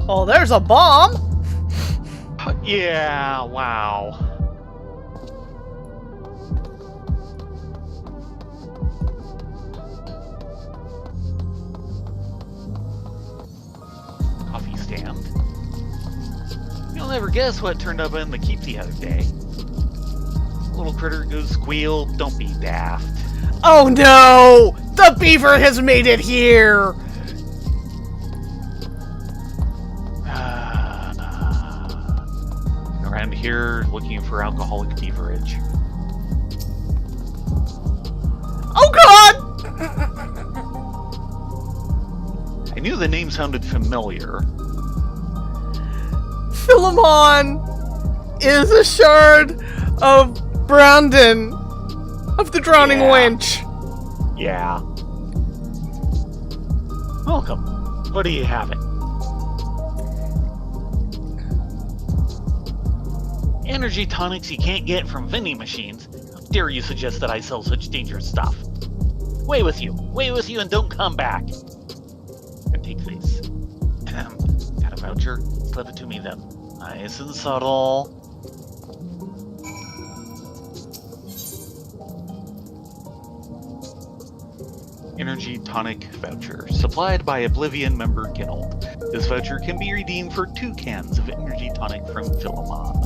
Oh, there's a bomb! Yeah, wow. Coffee stand. You'll never guess what turned up in the keep the other day. Little critter goes squeal, don't be daft. Oh no! The beaver has made it here! Around here, looking for alcoholic beverage. Oh god! I knew the name sounded familiar. Philemon is a shard of Brandon. of the drowning Yeah. winch. Yeah. Welcome. What are you having? Energy tonics you can't get from vending machines. How dare you suggest that I sell such dangerous stuff? Way with you, and don't come back. And take this. Got a voucher? Slip it to me then. Nice and subtle. Energy tonic voucher, supplied by Oblivion member Kinold. This voucher can be redeemed for 2 cans of energy tonic from Philemon.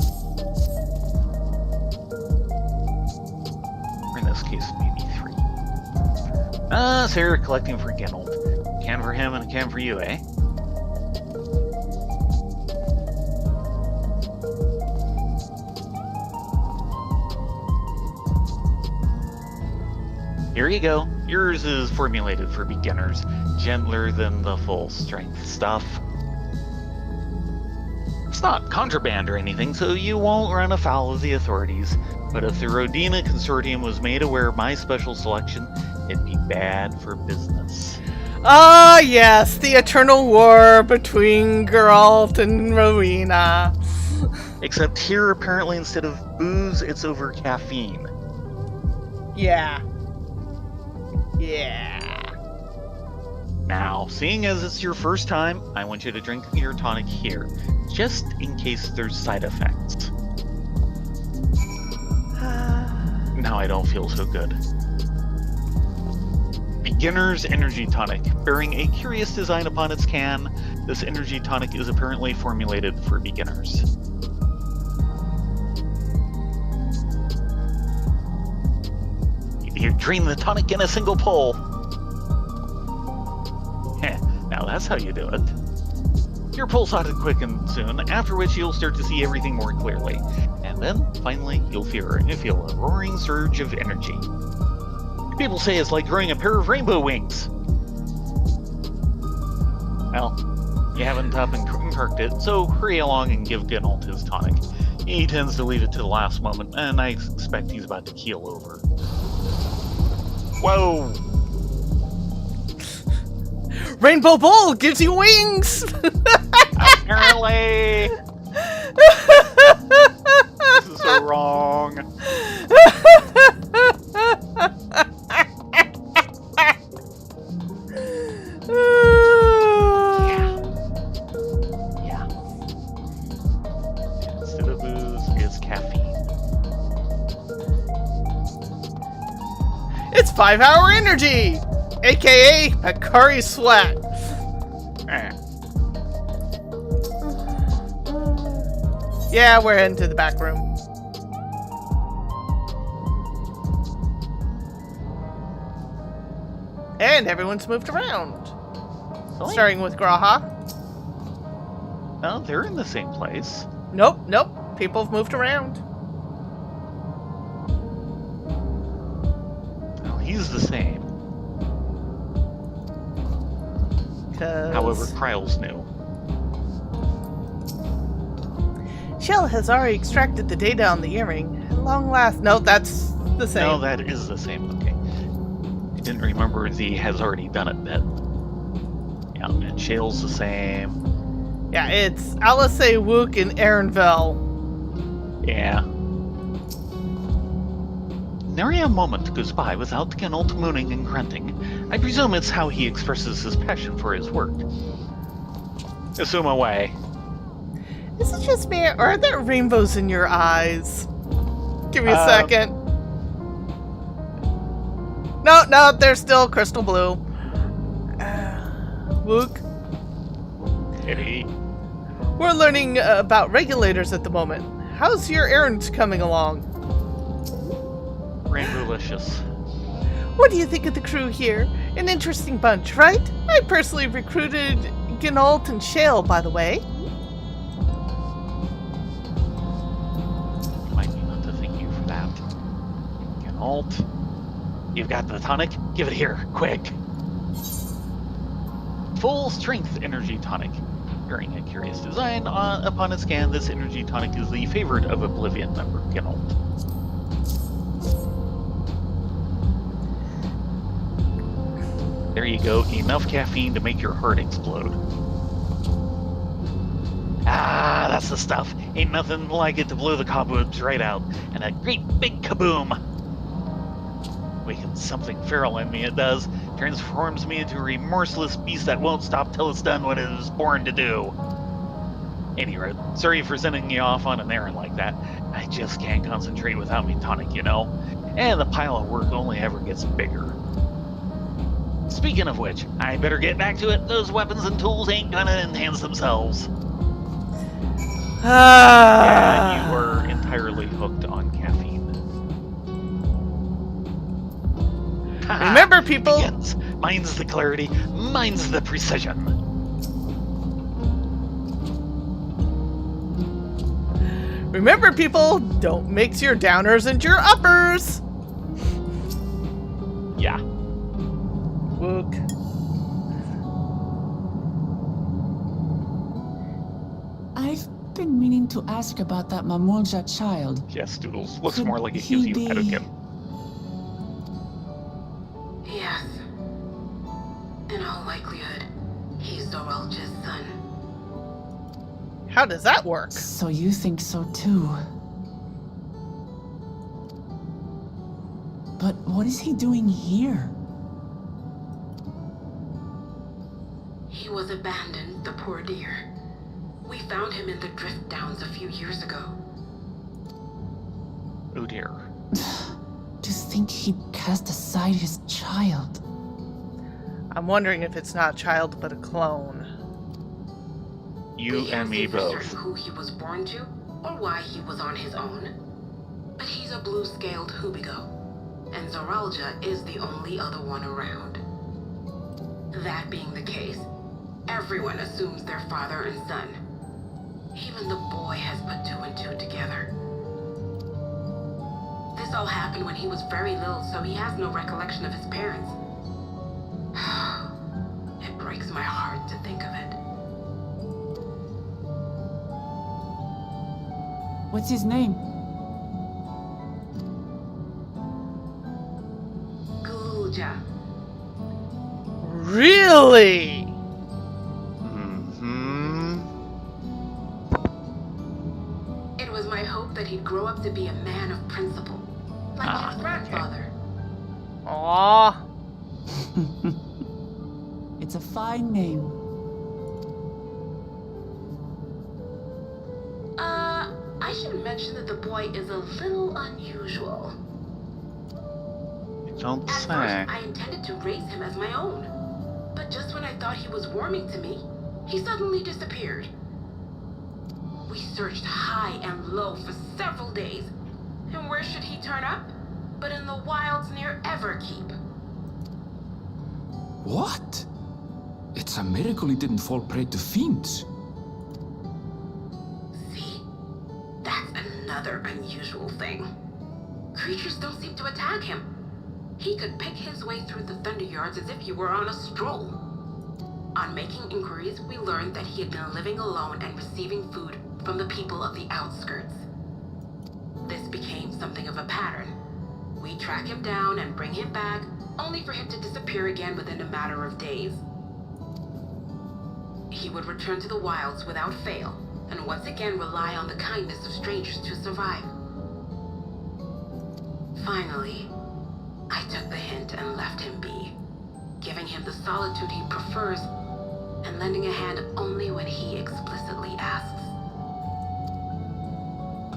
Or in this case, maybe 3. So you're collecting for Kinold. A can for him and a can for you, eh? Here you go. Yours is formulated for beginners, gentler than the full strength stuff. It's not contraband or anything, so you won't run afoul of the authorities. But if the Rodina Consortium was made aware of my special selection, it'd be bad for business. Ah, yes, the eternal war between Geralt and Rowena. Except here, apparently, instead of booze, it's over caffeine. Yeah. Yeah. Now, seeing as it's your first time, I want you to drink your tonic here, just in case there's side effects. Now I don't feel so good. Beginner's Energy Tonic. Bearing a curious design upon its can, this energy tonic is apparently formulated for beginners. You drain the tonic in a single pull. Now that's how you do it. Your pulls ought to quicken soon, after which you'll start to see everything more clearly. And then, finally, you'll feel a roaring surge of energy. People say it's like growing a pair of rainbow wings. Well, you haven't up and perked it, so hurry along and give Geralt his tonic. He tends to leave it to the last moment, and I expect he's about to keel over. Whoa! Rainbow Bowl gives you wings! Apparently! This is so wrong. Yeah. Instead of booze, it's caffeine. It's 5-hour energy! AKA Akari Sweat. Yeah, we're heading to the back room. And everyone's moved around. Really? Starting with Graha. No, they're in the same place. Nope. People have moved around. Well, he's the same. However, Kryle's new. Shell has already extracted the data on the earring. At long last. No, that's the same. No, that is the same. Okay. I didn't remember the has already done it bit. Yeah, and Shale's the same. Yeah, it's Alice Wook and Aaronville. Yeah. Nary a moment goes by without Geralt mooning and grunting. I presume it's how he expresses his passion for his work. Assume away. Is it just me, or are there rainbows in your eyes? Give me a second. No, they're still crystal blue. Wook? Kitty. We're learning about regulators at the moment. How's your errand coming along? Rainbowlicious. What do you think of the crew here? An interesting bunch, right? I personally recruited Geralt and Shale, by the way. You might be not to thank you for that. Geralt, you've got the tonic? Give it here, quick. Full strength energy tonic. Bearing a curious design upon its scan, this energy tonic is the favorite of Oblivion member Geralt. There you go, enough caffeine to make your heart explode. Ah, that's the stuff. Ain't nothing like it to blow the cobwebs right out. And a great big kaboom! Wakens something feral in me, it does. Transforms me into a remorseless beast that won't stop till it's done what it is born to do. Anyway, sorry for sending you off on an errand like that. I just can't concentrate without me tonic, you know? And the pile of work only ever gets bigger. Speaking of which, I better get back to it. Those weapons and tools ain't gonna enhance themselves. Yeah, you were entirely hooked on caffeine. Remember, people. Begins. Mine's the clarity, mine's the precision. Remember, people, don't mix your downers and your uppers. Yeah. Wook. I've been meaning to ask about that Mamulja child. Yes, Doodles. Looks Could more like it he gives you be- Hadoken. Yes. In all likelihood, he's Zoralja's son. How does that work? So you think so too? But what is he doing here? He was abandoned, the poor dear. We found him in the drift downs a few years ago. Oh dear. To think he'd cast aside his child. I'm wondering if it's not a child but a clone. You We and can't me say for both. certain who he was born to, or why he was on his own. But he's a blue-scaled Hubigo, and Zoralja is the only other one around. That being the case, everyone assumes they're father and son. Even the boy has put 2 and 2 together. This all happened when he was very little, so he has no recollection of his parents. It breaks my heart to think of it. What's his name? Gulja. Really? Mm-hmm. It was my hope that he'd grow up to be a man of principle, like his grandfather. Aww. It's a fine name. I should mention that the boy is a little unusual. Don't At say. first, I intended to raise him as my own. But just when I thought he was warming to me, he suddenly disappeared. We searched high and low for several days. And where should he turn up? But in the wilds near Everkeep. What? It's a miracle he didn't fall prey to fiends. See? That's another unusual thing. Creatures don't seem to attack him. He could pick his way through the Thunderyards as if he were on a stroll. On making inquiries, we learned that he had been living alone and receiving food from the people of the outskirts. This became something of a pattern. We track him down and bring him back, only for him to disappear again within a matter of days. He would return to the wilds without fail, and once again rely on the kindness of strangers to survive. Finally, I took the hint and left him be, giving him the solitude he prefers, and lending a hand only when he explicitly asks.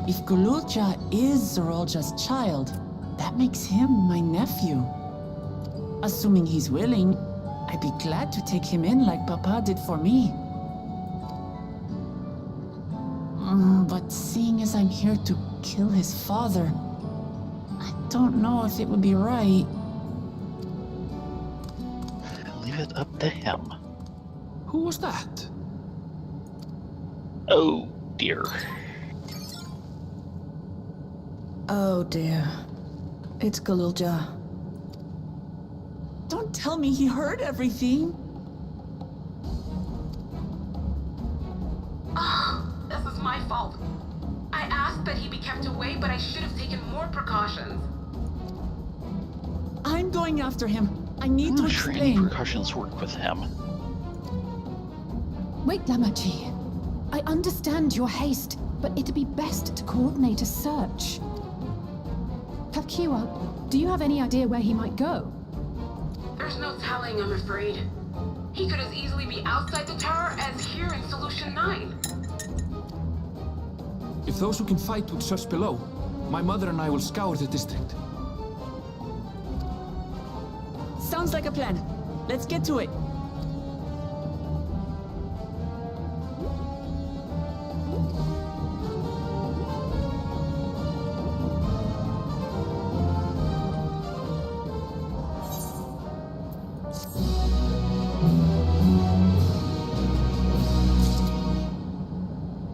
If Gululja is Zoralja's child, that makes him my nephew. Assuming he's willing, I'd be glad to take him in like Papa did for me. But seeing as I'm here to kill his father, I don't know if it would be right. Leave it up to him. Who was that? Oh dear. Oh dear. It's Gululja. Don't tell me he heard everything. This is my fault. I asked that he be kept away, but I should have taken more precautions. I'm going after him. I need to I'm not sure any explain. precautions work with him. Wait, Lamachi. I understand your haste, but it'd be best to coordinate a search. Kapkiwa, do you have any idea where he might go? There's no telling, I'm afraid. He could as easily be outside the tower as here in Solution 9. If those who can fight would search below, my mother and I will scour the district. Sounds like a plan. Let's get to it.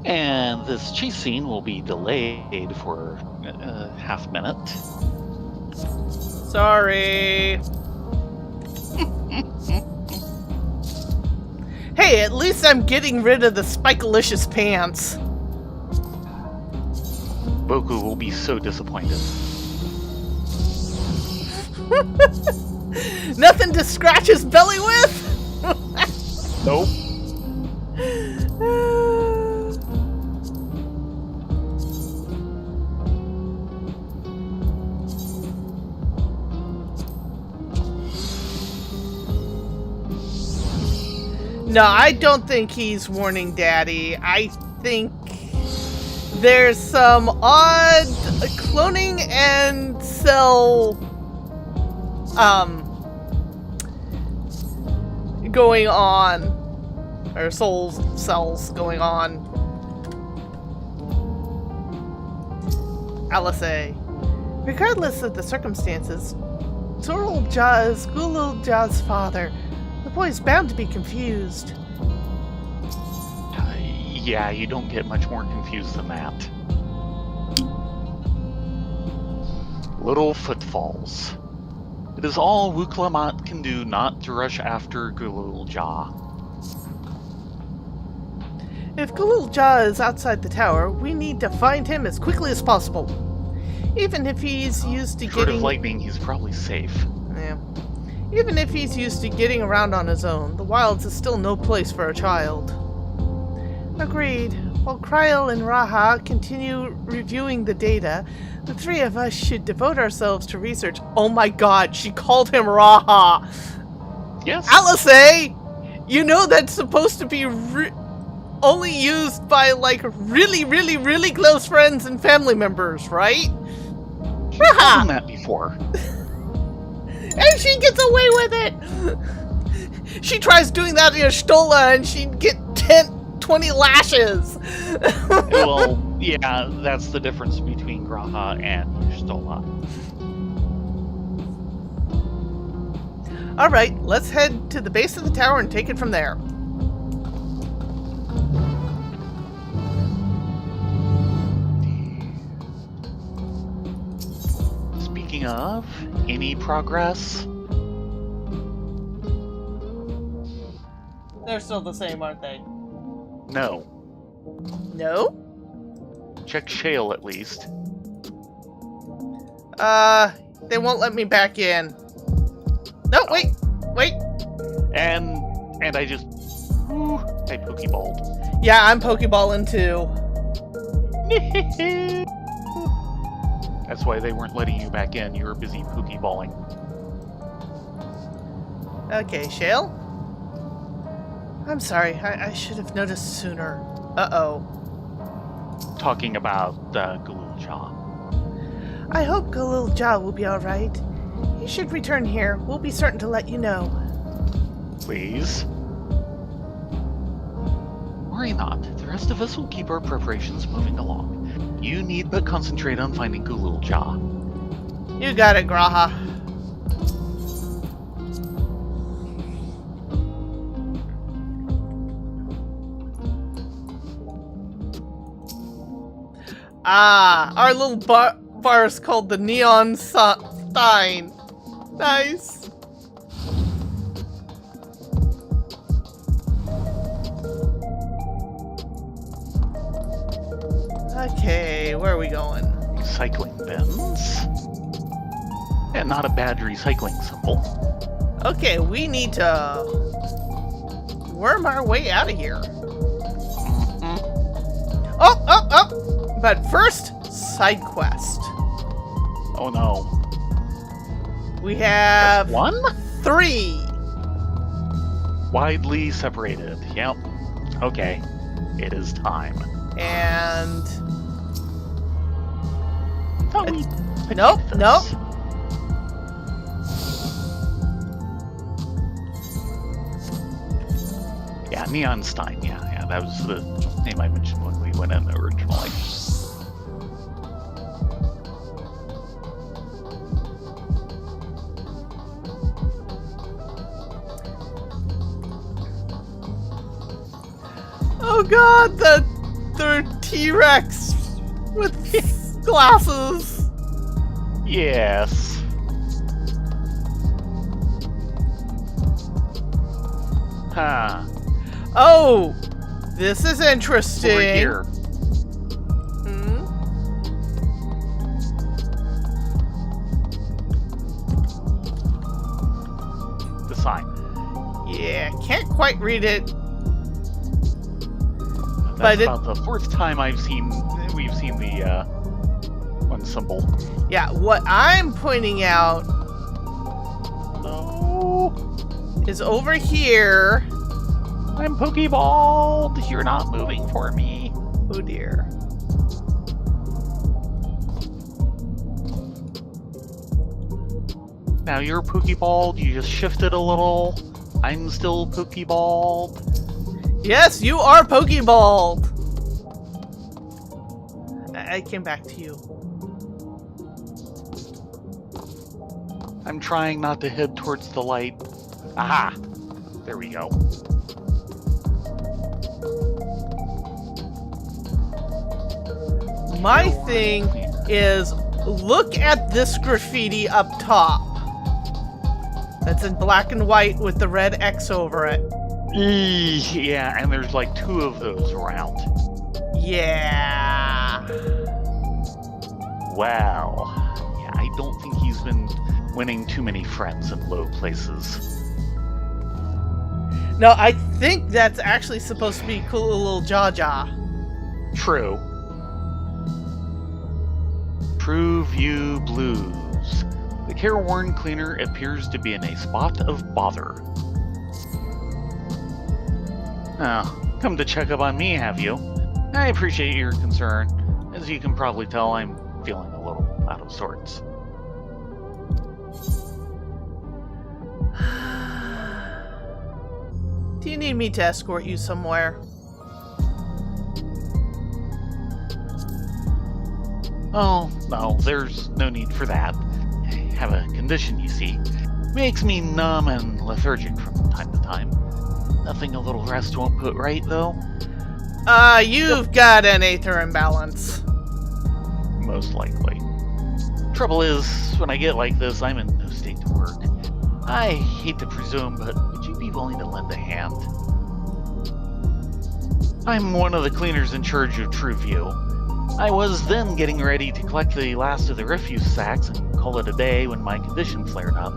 And this chase scene will be delayed for a half minute. Sorry. Hey, at least I'm getting rid of the Spikelicious pants. Boku will be so disappointed. Nothing to scratch his belly with? Nope. No, I don't think he's warning Daddy. I think there's some odd cloning and cell going on, or cells going on. Alisei. Regardless of the circumstances, Zorul Ja is Gulul Ja's father. The boy's bound to be confused. Yeah, you don't get much more confused than that. Little footfalls. It is all Wuklamat can do not to rush after Gulul Ja. If Gulul Ja is outside the tower, we need to find him as quickly as possible. Even if he's used to Short getting... of lightning, he's probably safe. Yeah. Even if he's used to getting around on his own, the wilds is still no place for a child. Agreed. While Kryl and Raha continue reviewing the data, the three of us should devote ourselves to research. Oh my god, she called him Raha! Yes. Alisei! You know that's supposed to be only used by, like, really, really, really close friends and family members, right? I've done that before. And she gets away with it! She tries doing that in Stola and she'd get 20 lashes! Well, yeah, that's the difference between Graha and Stola. Alright, let's head to the base of the tower and take it from there. Speaking of, any progress? They're still the same, aren't they? No. No? Check Shale at least. They won't let me back in. No, wait! And I just... I Pokeballed. Yeah, I'm Pokeballing too. That's why they weren't letting you back in. You were busy Pokeballing. Okay, Shale? I'm sorry, I should have noticed sooner. Uh-oh. Talking about Gulul Ja. I hope Gulul Ja will be alright. He should return here. We'll be certain to let you know. Please. Worry not. The rest of us will keep our preparations moving along. You need but concentrate on finding Gulul Ja. You got it, Graha. Ah, our little bar is called the Neon Stein. Nice. Okay, where are we going? Recycling bins. And not a bad recycling symbol. Okay, we need to worm our way out of here. Oh! But first, side quest. Oh no. We have Just one? 3. Widely separated. Yep. Okay. It is time. And Thought we nope, picked nope. this. Yeah, Neonstein. Yeah, that was the name I mentioned when we went in originally. oh god, the T-Rex with glasses. Yes. Huh. Oh, this is interesting. Over here. Hmm? The sign. Yeah, can't quite read it. That's But about the 4th time we've seen the one symbol. Yeah, what I'm pointing out No. is over here. I'm Pokeballed. You're not moving for me. Oh dear. Now you're Pokeballed. You just shifted a little. I'm still Pokeballed. Yes, you are Pokeballed. I came back to you. I'm trying not to head towards the light. Aha! There we go. My thing is, look at this graffiti up top. That's in black and white with the red X over it. Yeah, and there's like 2 of those around. Yeah. Well, yeah, I don't think he's been winning too many friends in low places. No, I think that's actually supposed to be cool little Jaja. True. True View Blues. The careworn cleaner appears to be in a spot of bother. Oh, come to check up on me, have you? I appreciate your concern. As you can probably tell, I'm feeling a little out of sorts. Do you need me to escort you somewhere? Oh, no, there's no need for that. I have a condition, you see. Makes me numb and lethargic from time to time. Nothing a little rest won't put right, though. You've got an aether imbalance. Most likely. Trouble is, when I get like this, I'm in no state to work. I hate to presume, but would you be willing to lend a hand? I'm one of the cleaners in charge of Trueview. I was then getting ready to collect the last of the refuse sacks and call it a day when my condition flared up.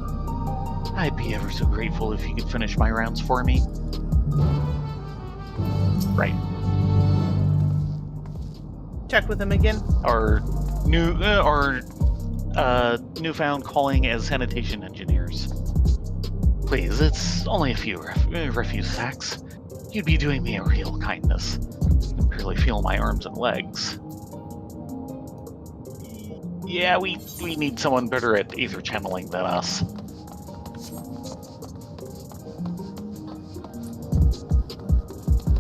I'd be ever so grateful if you could finish my rounds for me. Right. Check with him again. Our newfound calling as sanitation engineers. Please, it's only a few refuse sacks. You'd be doing me a real kindness. I can barely feel my arms and legs. Yeah, we need someone better at ether channeling than us.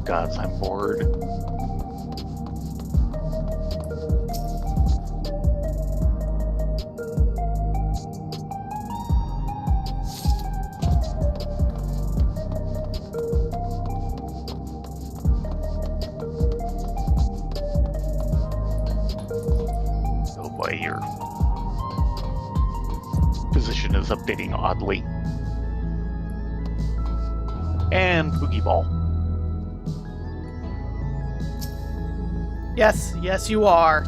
Gods, I'm bored. Oh boy, your position is updating oddly. And Pokeball. Yes, yes, you are.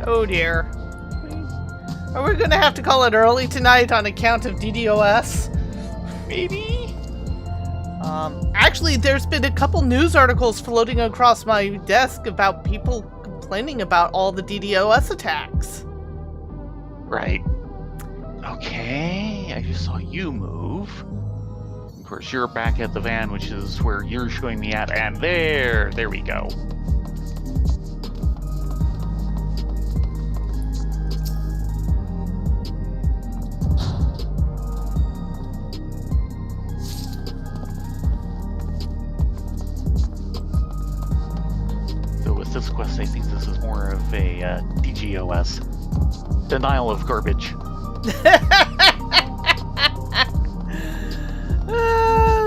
Oh dear. Are we gonna have to call it early tonight on account of DDoS? Maybe? Actually, there's been a couple news articles floating across my desk about people complaining about all the DDoS attacks. Right. Okay, I just saw you move. Of course, you're back at the van, which is where you're showing me at, and there we go. So with this quest, I think this is more of a DGOS. Denial of garbage.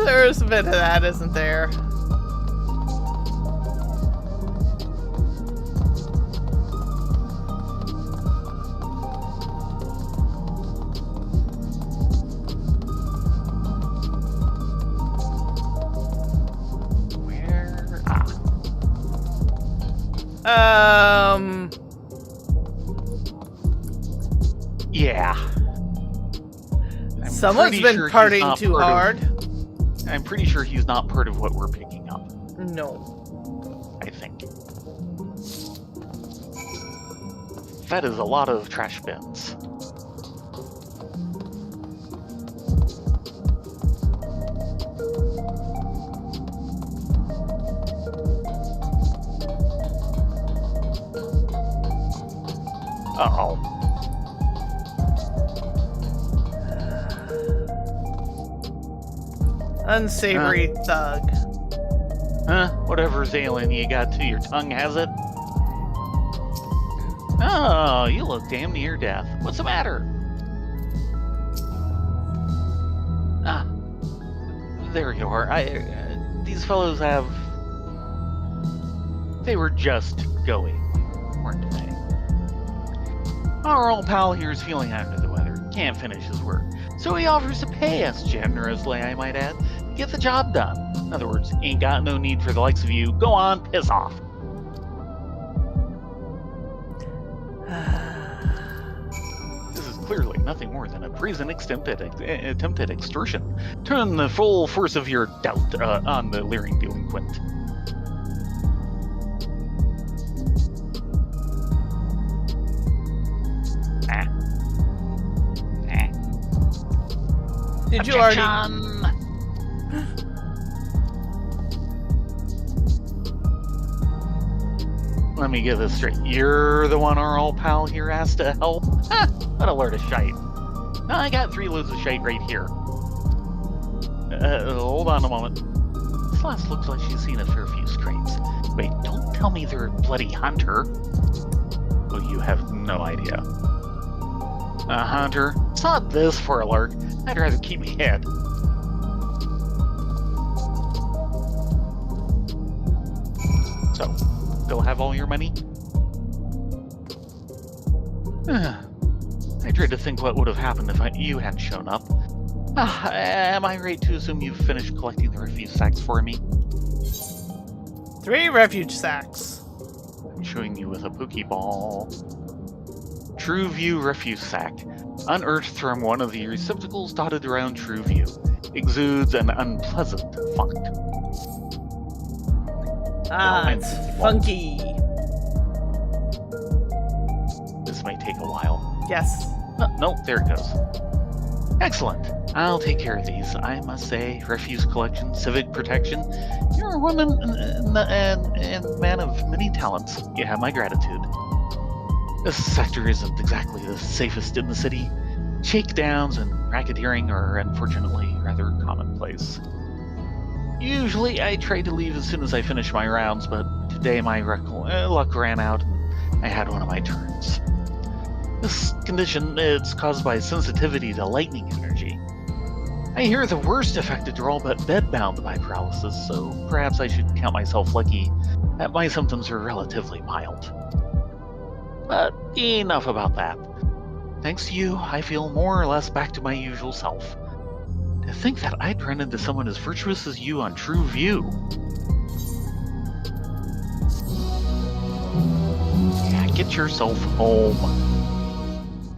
There's a bit of that, isn't there? Where? Yeah. Someone's been partying too hard. I'm pretty sure he's not part of what we're picking up. No. I think. That is a lot of trash bins. Uh-oh. Unsavory thug. Whatever Zalen you got to your tongue has it. Oh, you look damn near death. What's the matter? Ah, there you are. These fellows have... They were just going, weren't they? Our old pal here is feeling under the weather. Can't finish his work. So he offers to pay us generously, I might add, to get the job done. In other words, ain't got no need for the likes of you. Go on, piss off. This is clearly nothing more than a brazen attempted extortion. Turn the full force of your doubt on the leering delinquent. Did you already... Let me get this straight. You're the one our old pal here asked to help? Ha! What a load of shite. I got 3 loads of shite right here. Hold on a moment. This last looks like she's seen a fair few scrapes. Wait, don't tell me they're a bloody hunter. Oh, you have no idea. A hunter? It's not this for a lark. I'd rather keep me hid. So, still have all your money? I dread to think what would have happened if you hadn't shown up. Am I right to assume you've finished collecting the refuse sacks for me? 3 refuge sacks. I'm showing you with a Pokeball. True View refuse sack. Unearthed from one of the receptacles dotted around True View. Exudes an unpleasant funk. It's funky. This might take a while. Yes. Nope, there it goes. Excellent. I'll take care of these. I must say, refuse collection, civic protection. You're a woman and man of many talents. You have my gratitude. This sector isn't exactly the safest in the city. Shakedowns and racketeering are unfortunately rather commonplace. Usually I try to leave as soon as I finish my rounds, but today my luck ran out and I had one of my turns. This condition is caused by sensitivity to lightning energy. I hear the worst affected are all but bedbound by paralysis, so perhaps I should count myself lucky that my symptoms are relatively mild. But enough about that. Thanks to you, I feel more or less back to my usual self. To think that I'd run into someone as virtuous as you on True View. Yeah, get yourself home.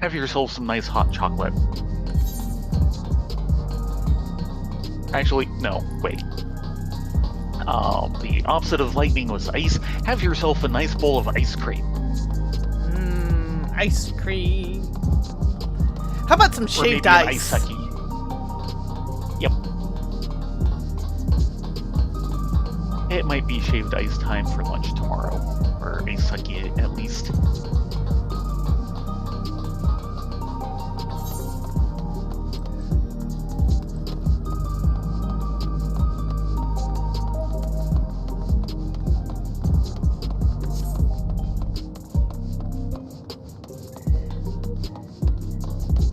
Have yourself some nice hot chocolate. Actually, no, wait. The opposite of lightning was ice. Have yourself a nice bowl of ice cream. Ice cream. How about some shaved or maybe ice? An ice sucky. Yep. It might be shaved ice time for lunch tomorrow. Or ice sucky at least.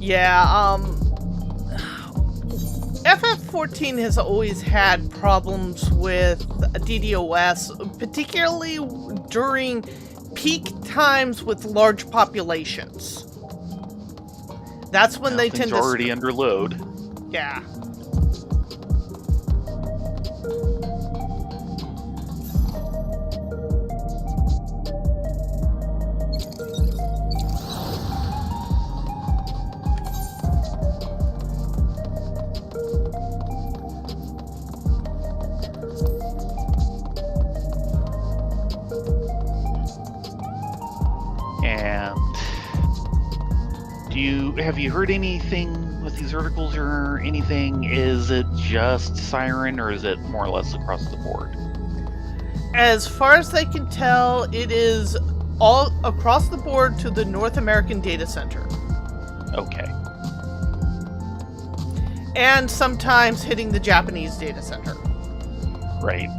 Yeah, FF14 has always had problems with DDoS, particularly during peak times with large populations. That's when they tend to... already under load. Yeah. Have you heard anything with these articles or anything? Is it just Siren, or is it more or less across the board? As far as I can tell, it is all across the board to the North American data center. Okay. And sometimes hitting the Japanese data center. Right.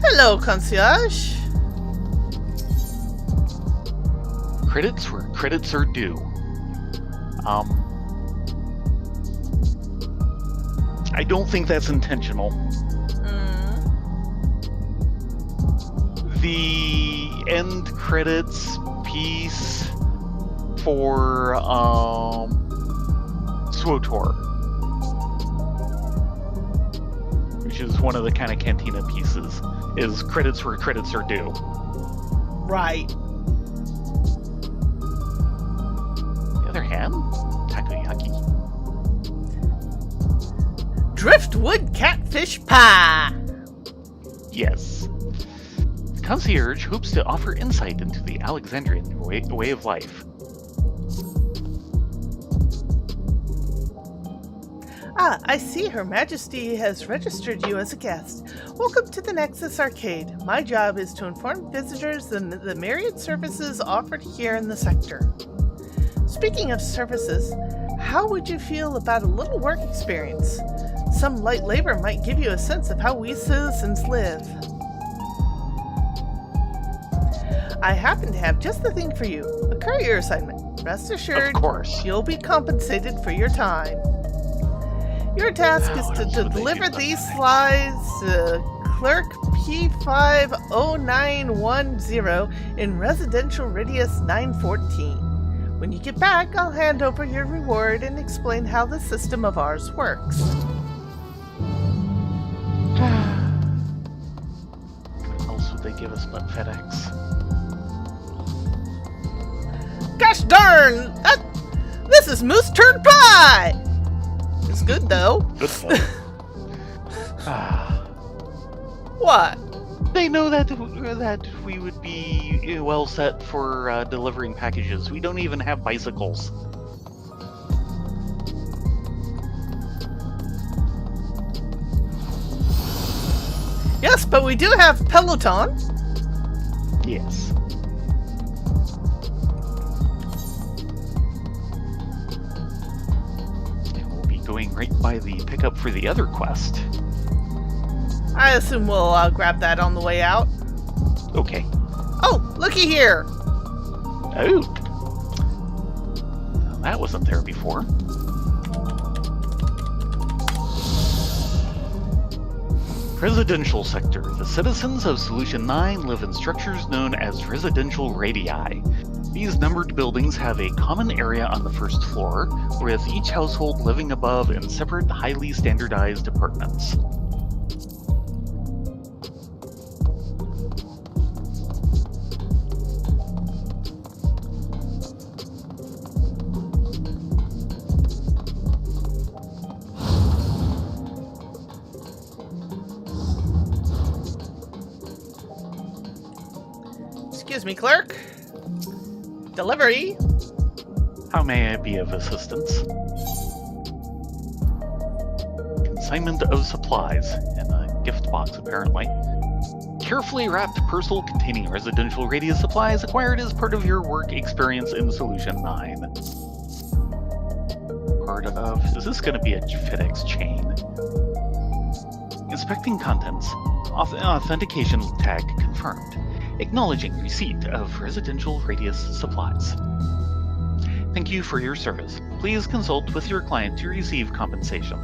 Hello, concierge. Credits where credits are due. I don't think that's intentional. The end credits piece for SWTOR, which is one of the kind of cantina pieces, is credits where credits are due. Right. On the other hand, takoyaki. Driftwood catfish pie! Yes. The concierge hopes to offer insight into the Alexandrian way of life. Ah, I see Her Majesty has registered you as a guest. Welcome to the Nexus Arcade. My job is to inform visitors of the myriad services offered here in the sector. Speaking of services, how would you feel about a little work experience? Some light labor might give you a sense of how we citizens live. I happen to have just the thing for you, a courier assignment. Rest assured, Of course. you'll be compensated for your time. Your task is to deliver these slides to Clerk P50910 in Residential Radius 914. When you get back, I'll hand over your reward and explain how the system of ours works. What else would they give us but FedEx? Gosh darn! This is moose turd pie! It's good though. Good though. What? They know that we would be well set for delivering packages. We don't even have bicycles. Yes, but we do have Peloton. Yes. And we'll be going right by the pickup for the other quest. I assume we'll grab that on the way out. Okay. Oh, looky here! Oh! Well, that wasn't there before. Residential sector. The citizens of Solution 9 live in structures known as residential radii. These numbered buildings have a common area on the first floor, with each household living above in separate, highly standardized apartments. Excuse me, clerk. Delivery. How may I be of assistance? Consignment of supplies in a gift box, apparently. Carefully wrapped parcel containing residential radius supplies acquired as part of your work experience in Solution 9. Part of... Is this going to be a FedEx chain? Inspecting contents. Authentication tag confirmed. Acknowledging receipt of residential radius supplies. Thank you for your service. Please consult with your client to receive compensation.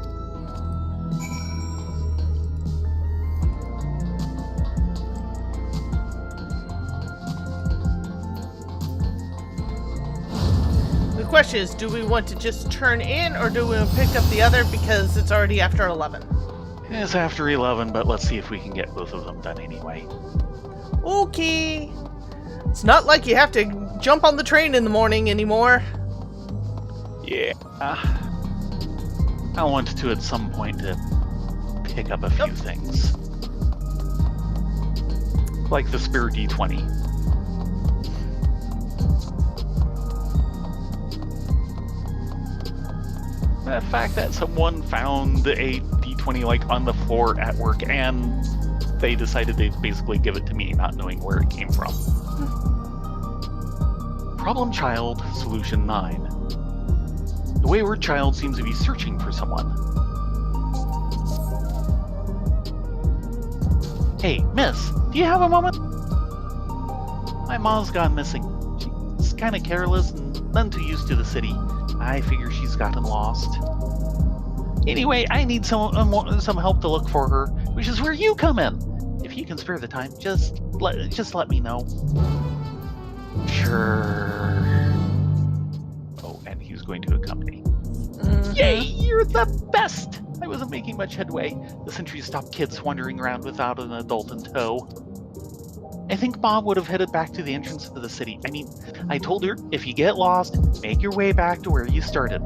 The question is, do we want to just turn in, or do we want to pick up the other because it's already after 11? It's after 11, but let's see if we can get both of them done anyway. Okay. It's not like you have to jump on the train in the morning anymore. Yeah. I want to at some point to pick up a few things. Like the spare D20. The fact that someone found a D20 like on the floor at work and they decided they'd basically give it to me, not knowing where it came from. Problem child, Solution 9. The wayward child seems to be searching for someone. Hey, miss, do you have a moment? My mom's gone missing. She's kind of careless and none too used to the city. I figure she's gotten lost. Anyway, I need some help to look for her, which is where you come in. If you can spare the time, just let me know. Sure. Oh, and he's going to accompany. Yay, you're the best! I wasn't making much headway. The sentries stopped kids wandering around without an adult in tow. I think Mom would have headed back to the entrance to the city. I mean, I told her, if you get lost, make your way back to where you started.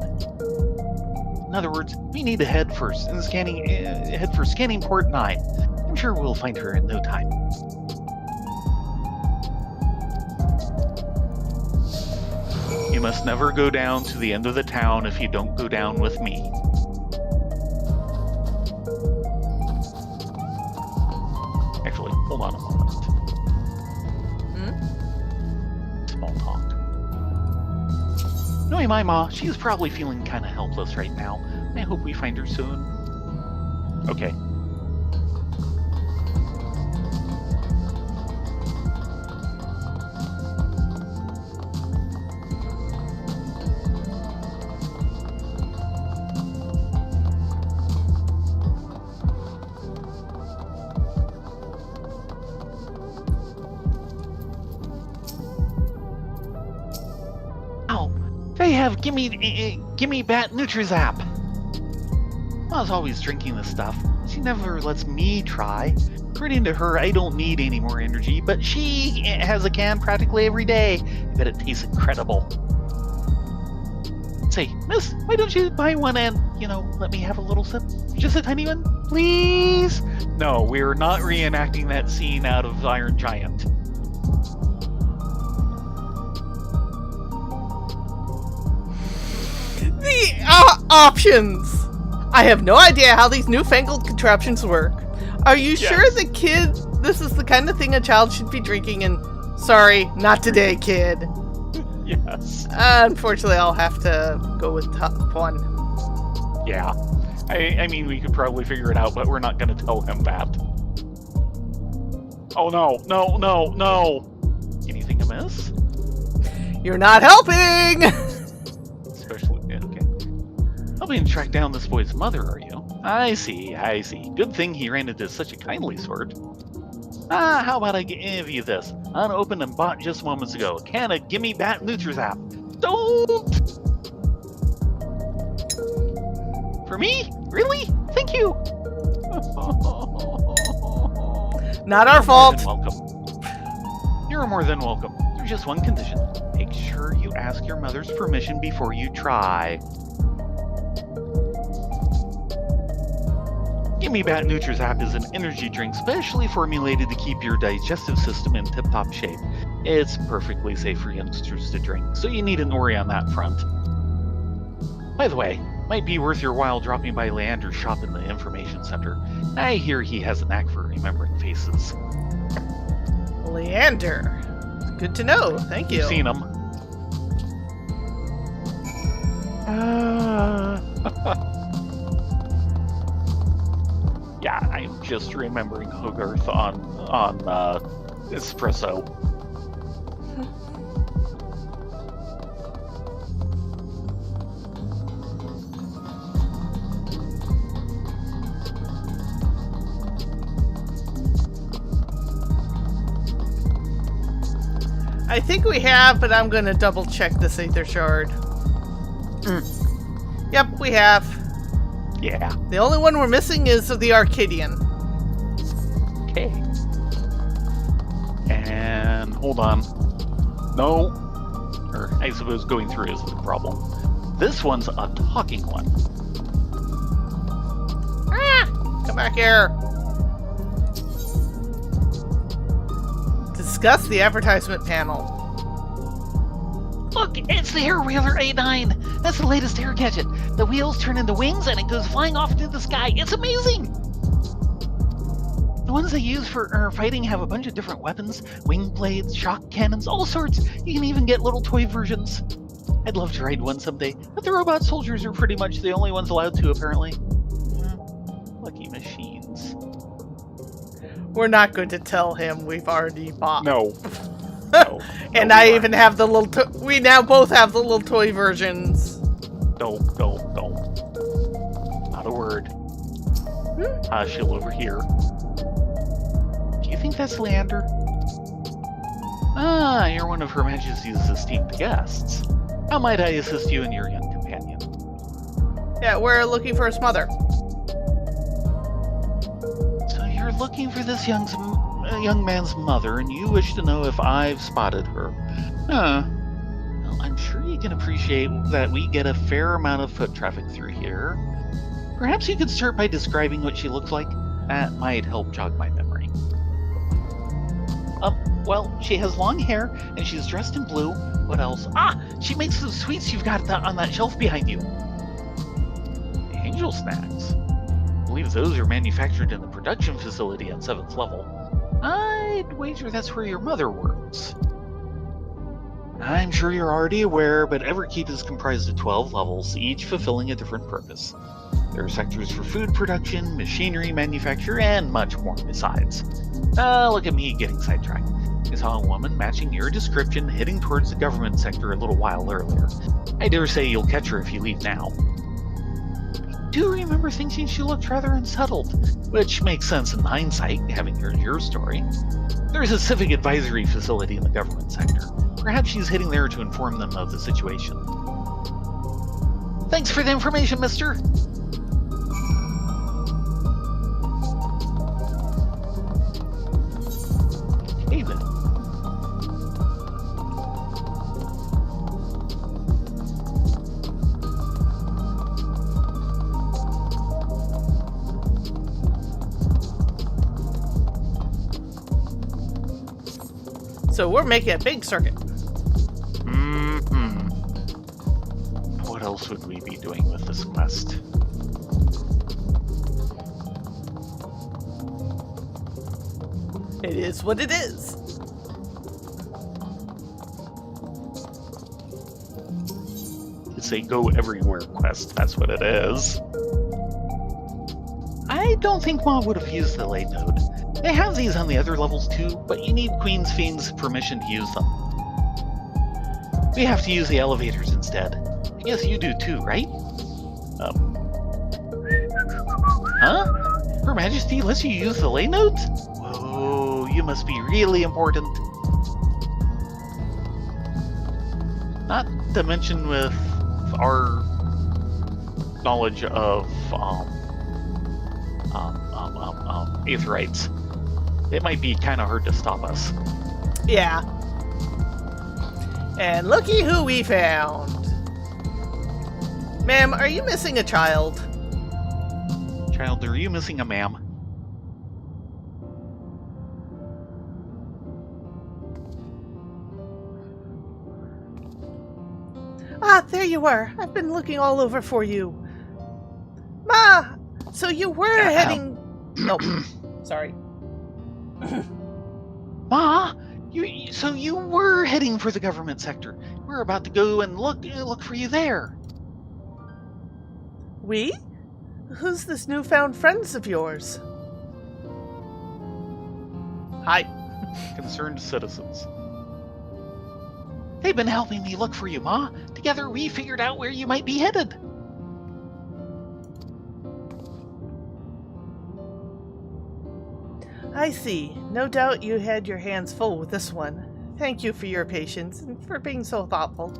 In other words, we need to head for scanning port 9. I'm sure we'll find her in no time. You must never go down to the end of the town if you don't go down with me. Actually, hold on a moment. Small talk. Knowing my ma, she's probably feeling kind of helpless right now. I hope we find her soon. Okay. They have gimme bat Nutrizap. Ma's always drinking this stuff. She never lets me try. According to her, I don't need any more energy, but she has a can practically every day. I bet it tastes incredible. Say, miss, why don't you buy one and, let me have a little sip? Just a tiny one, please? No, we're not reenacting that scene out of Iron Giant. The options! I have no idea how these newfangled contraptions work. Are you sure this is the kind of thing a child should be drinking? And sorry, not today, kid. Yes. Unfortunately, I'll have to go with top one. Yeah. I mean, we could probably figure it out, but we're not going to tell him that. Oh, no. Anything amiss? You're not helping! Especially, okay. Helping track down this boy's mother, are you? I see, I see. Good thing he ran into such a kindly sort. How about I give you this? Unopened and bought just moments ago. A can of Gimme Bat Nutrizap. Don't! For me? Really? Thank you! Not our fault. Welcome. You're more than welcome. There's just one condition. Make sure you ask your mother's permission before you try. Gimme Bat Nutrizap is an energy drink specially formulated to keep your digestive system in tip-top shape. It's perfectly safe for youngsters to drink, so you needn't worry on that front. By the way, might be worth your while dropping by Leander's shop in the information center. I hear he has a knack for remembering faces. Leander. Good to know. Thank you. You've seen him. Yeah, I'm just remembering Hogarth on Espresso. I think we have, but I'm going to double check this Aether Shard. Yep, we have. Yeah. The only one we're missing is the Arcadian. Okay. And hold on. No. Or I suppose going through is the problem. This one's a talking one. Come back here. Discuss the advertisement panel. Look, it's the Air Wheeler A9. That's the latest air gadget. The wheels turn into wings and it goes flying off into the sky. It's amazing! The ones they use for fighting have a bunch of different weapons. Wing blades, shock cannons, all sorts. You can even get little toy versions. I'd love to ride one someday, but the robot soldiers are pretty much the only ones allowed to, apparently. Lucky machines. We're not going to tell him we've already bought. No. No. And No, I even have the little we now both have the little toy versions. No. Not a word. She'll over here. Do you think that's Leander? You're one of Her Majesty's esteemed guests. How might I assist you and your young companion? Yeah, we're looking for his mother. So you're looking for this young man's mother, and you wish to know if I've spotted her. Well, I'm sure you can appreciate that we get a fair amount of foot traffic through here. Perhaps you could start by describing what she looks like. That might help jog my memory. Well, she has long hair, and she's dressed in blue. What else? She makes those sweets you've got on that shelf behind you. Angel snacks. I believe those are manufactured in the production facility at 7th level. I'd wager that's where your mother works. I'm sure you're already aware, but Everkeep is comprised of 12 levels, each fulfilling a different purpose. There are sectors for food production, machinery manufacture, and much more besides. Look at me getting sidetracked. I saw a woman matching your description heading towards the government sector a little while earlier. I dare say you'll catch her if you leave now. I do remember thinking she looked rather unsettled, which makes sense in hindsight, having heard your story. There's a civic advisory facility in the government sector. Perhaps she's heading there to inform them of the situation. Thanks for the information, mister! Hey then. So we're making a big circuit. What else would we be doing with this quest? It is what it is. It's a go everywhere quest, that's what it is. I don't think Mom would have used the late node. They have these on the other levels too, but you need Queen's Fiend's permission to use them. We have to use the elevators instead. I guess you do too, right? Huh? Her Majesty lets you use the lay notes? Whoa, you must be really important. Not to mention with our knowledge of Aetherites, it might be kind of hard to stop us. Yeah. And looky who we found. Ma'am, are you missing a child? Child, are you missing a ma'am? Ah, there you are. I've been looking all over for you. Ma! So you were heading... Nope. Sorry. Ma, so you were heading for the government sector. We're about to go and look for you there. We? Who's this newfound friends of yours? Hi. Concerned citizens. They've been helping me look for you, Ma. Together we figured out where you might be headed. I see. No doubt you had your hands full with this one. Thank you for your patience and for being so thoughtful.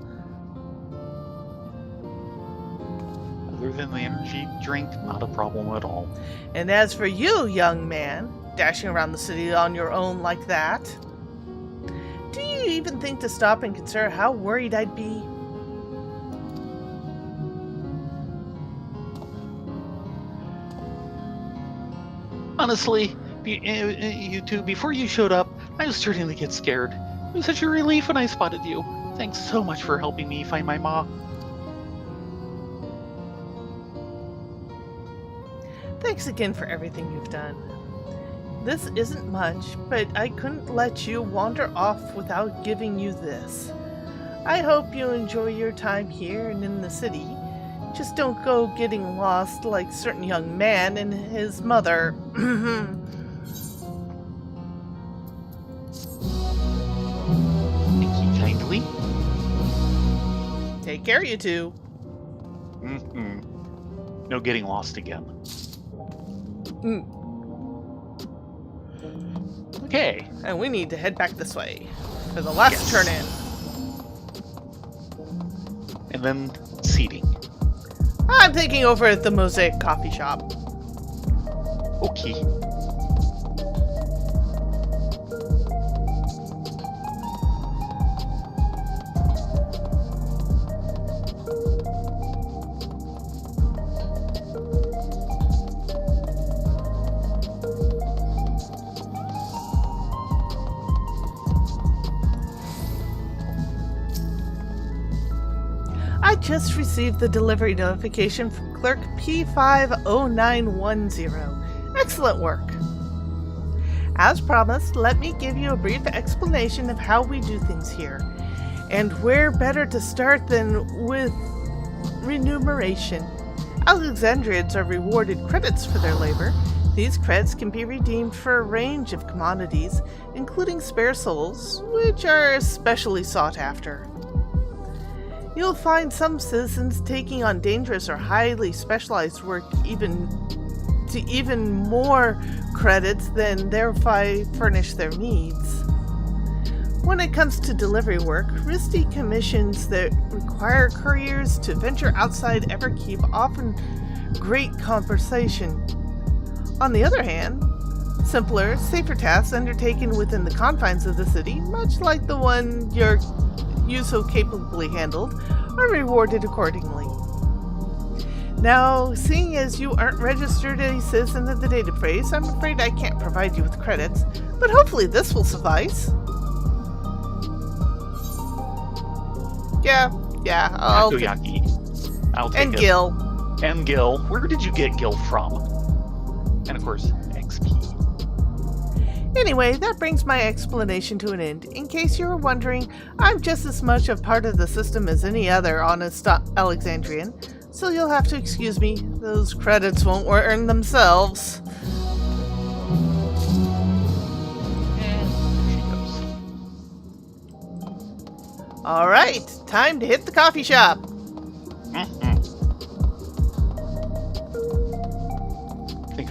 Other than the energy drink, not a problem at all. And as for you, young man, dashing around the city on your own like that, do you even think to stop and consider how worried I'd be? Honestly, you two, before you showed up, I was starting to get scared. It was such a relief when I spotted you. Thanks so much for helping me find my ma. Thanks again for everything you've done. This isn't much, but I couldn't let you wander off without giving you this. I hope you enjoy your time here and in the city. Just don't go getting lost like a certain young man and his mother. Thank you kindly. Take care, you two. No getting lost again. Okay. And we need to head back this way for the last turn in. And then seating. I'm taking over at the Mosaic Coffee Shop. Okay. I just received the delivery notification from clerk P50910. Excellent work. As promised, let me give you a brief explanation of how we do things here. And where better to start than with remuneration. Alexandrians are rewarded credits for their labor. These credits can be redeemed for a range of commodities, including spare souls, which are especially sought after. You'll find some citizens taking on dangerous or highly specialized work even more credits than thereby furnish their needs. When it comes to delivery work, risky commissions that require couriers to venture outside Everkeep offer great compensation. On the other hand, simpler, safer tasks undertaken within the confines of the city, much like the one you so capably handled, are rewarded accordingly. Now, seeing as you aren't registered a citizen of the database, I'm afraid I can't provide you with credits, but hopefully this will suffice. Yeah, I'll take it. I'll take And it. Gil. And Gil. Where did you get Gil from? And of course, XP. Anyway, that brings my explanation to an end. In case you were wondering, I'm just as much a part of the system as any other honest Alexandrian, so you'll have to excuse me. Those credits won't earn themselves. And there she goes. Alright, time to hit the coffee shop.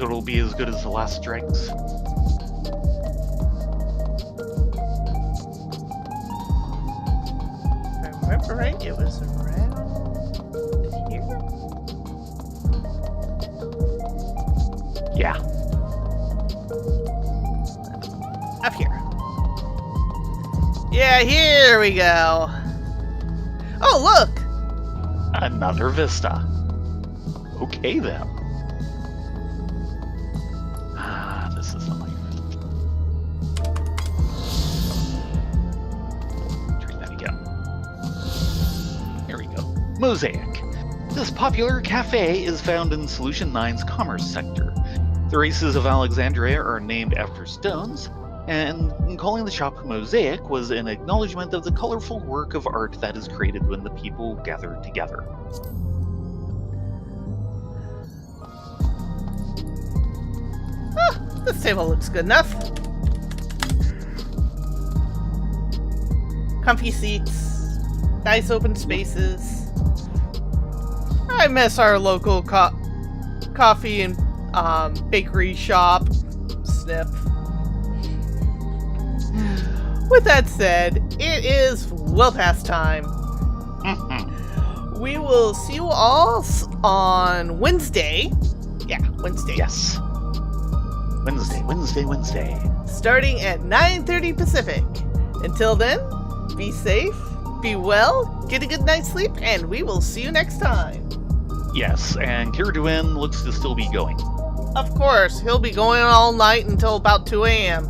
think it'll be as good as the last strikes? If I remember right, it was around here. Yeah. Up here. Yeah, here we go. Oh, look! Another vista. Okay, then. Ah, this is the life. Try that again. Here we go. Mosaic. This popular cafe is found in Solution 9's commerce sector. The races of Alexandria are named after stones, and calling the shop Mosaic was an acknowledgement of the colorful work of art that is created when the people gather together. This table looks good enough. Comfy seats, nice open spaces. I miss our local coffee and bakery shop. Snip. With that said, it is well past time. We will see you all on Wednesday. Yeah, Wednesday. Yes. Wednesday. Starting at 9:30 Pacific. Until then, be safe, be well, get a good night's sleep, and we will see you next time. Yes, and Kirduin looks to still be going. Of course, he'll be going all night until about 2 a.m.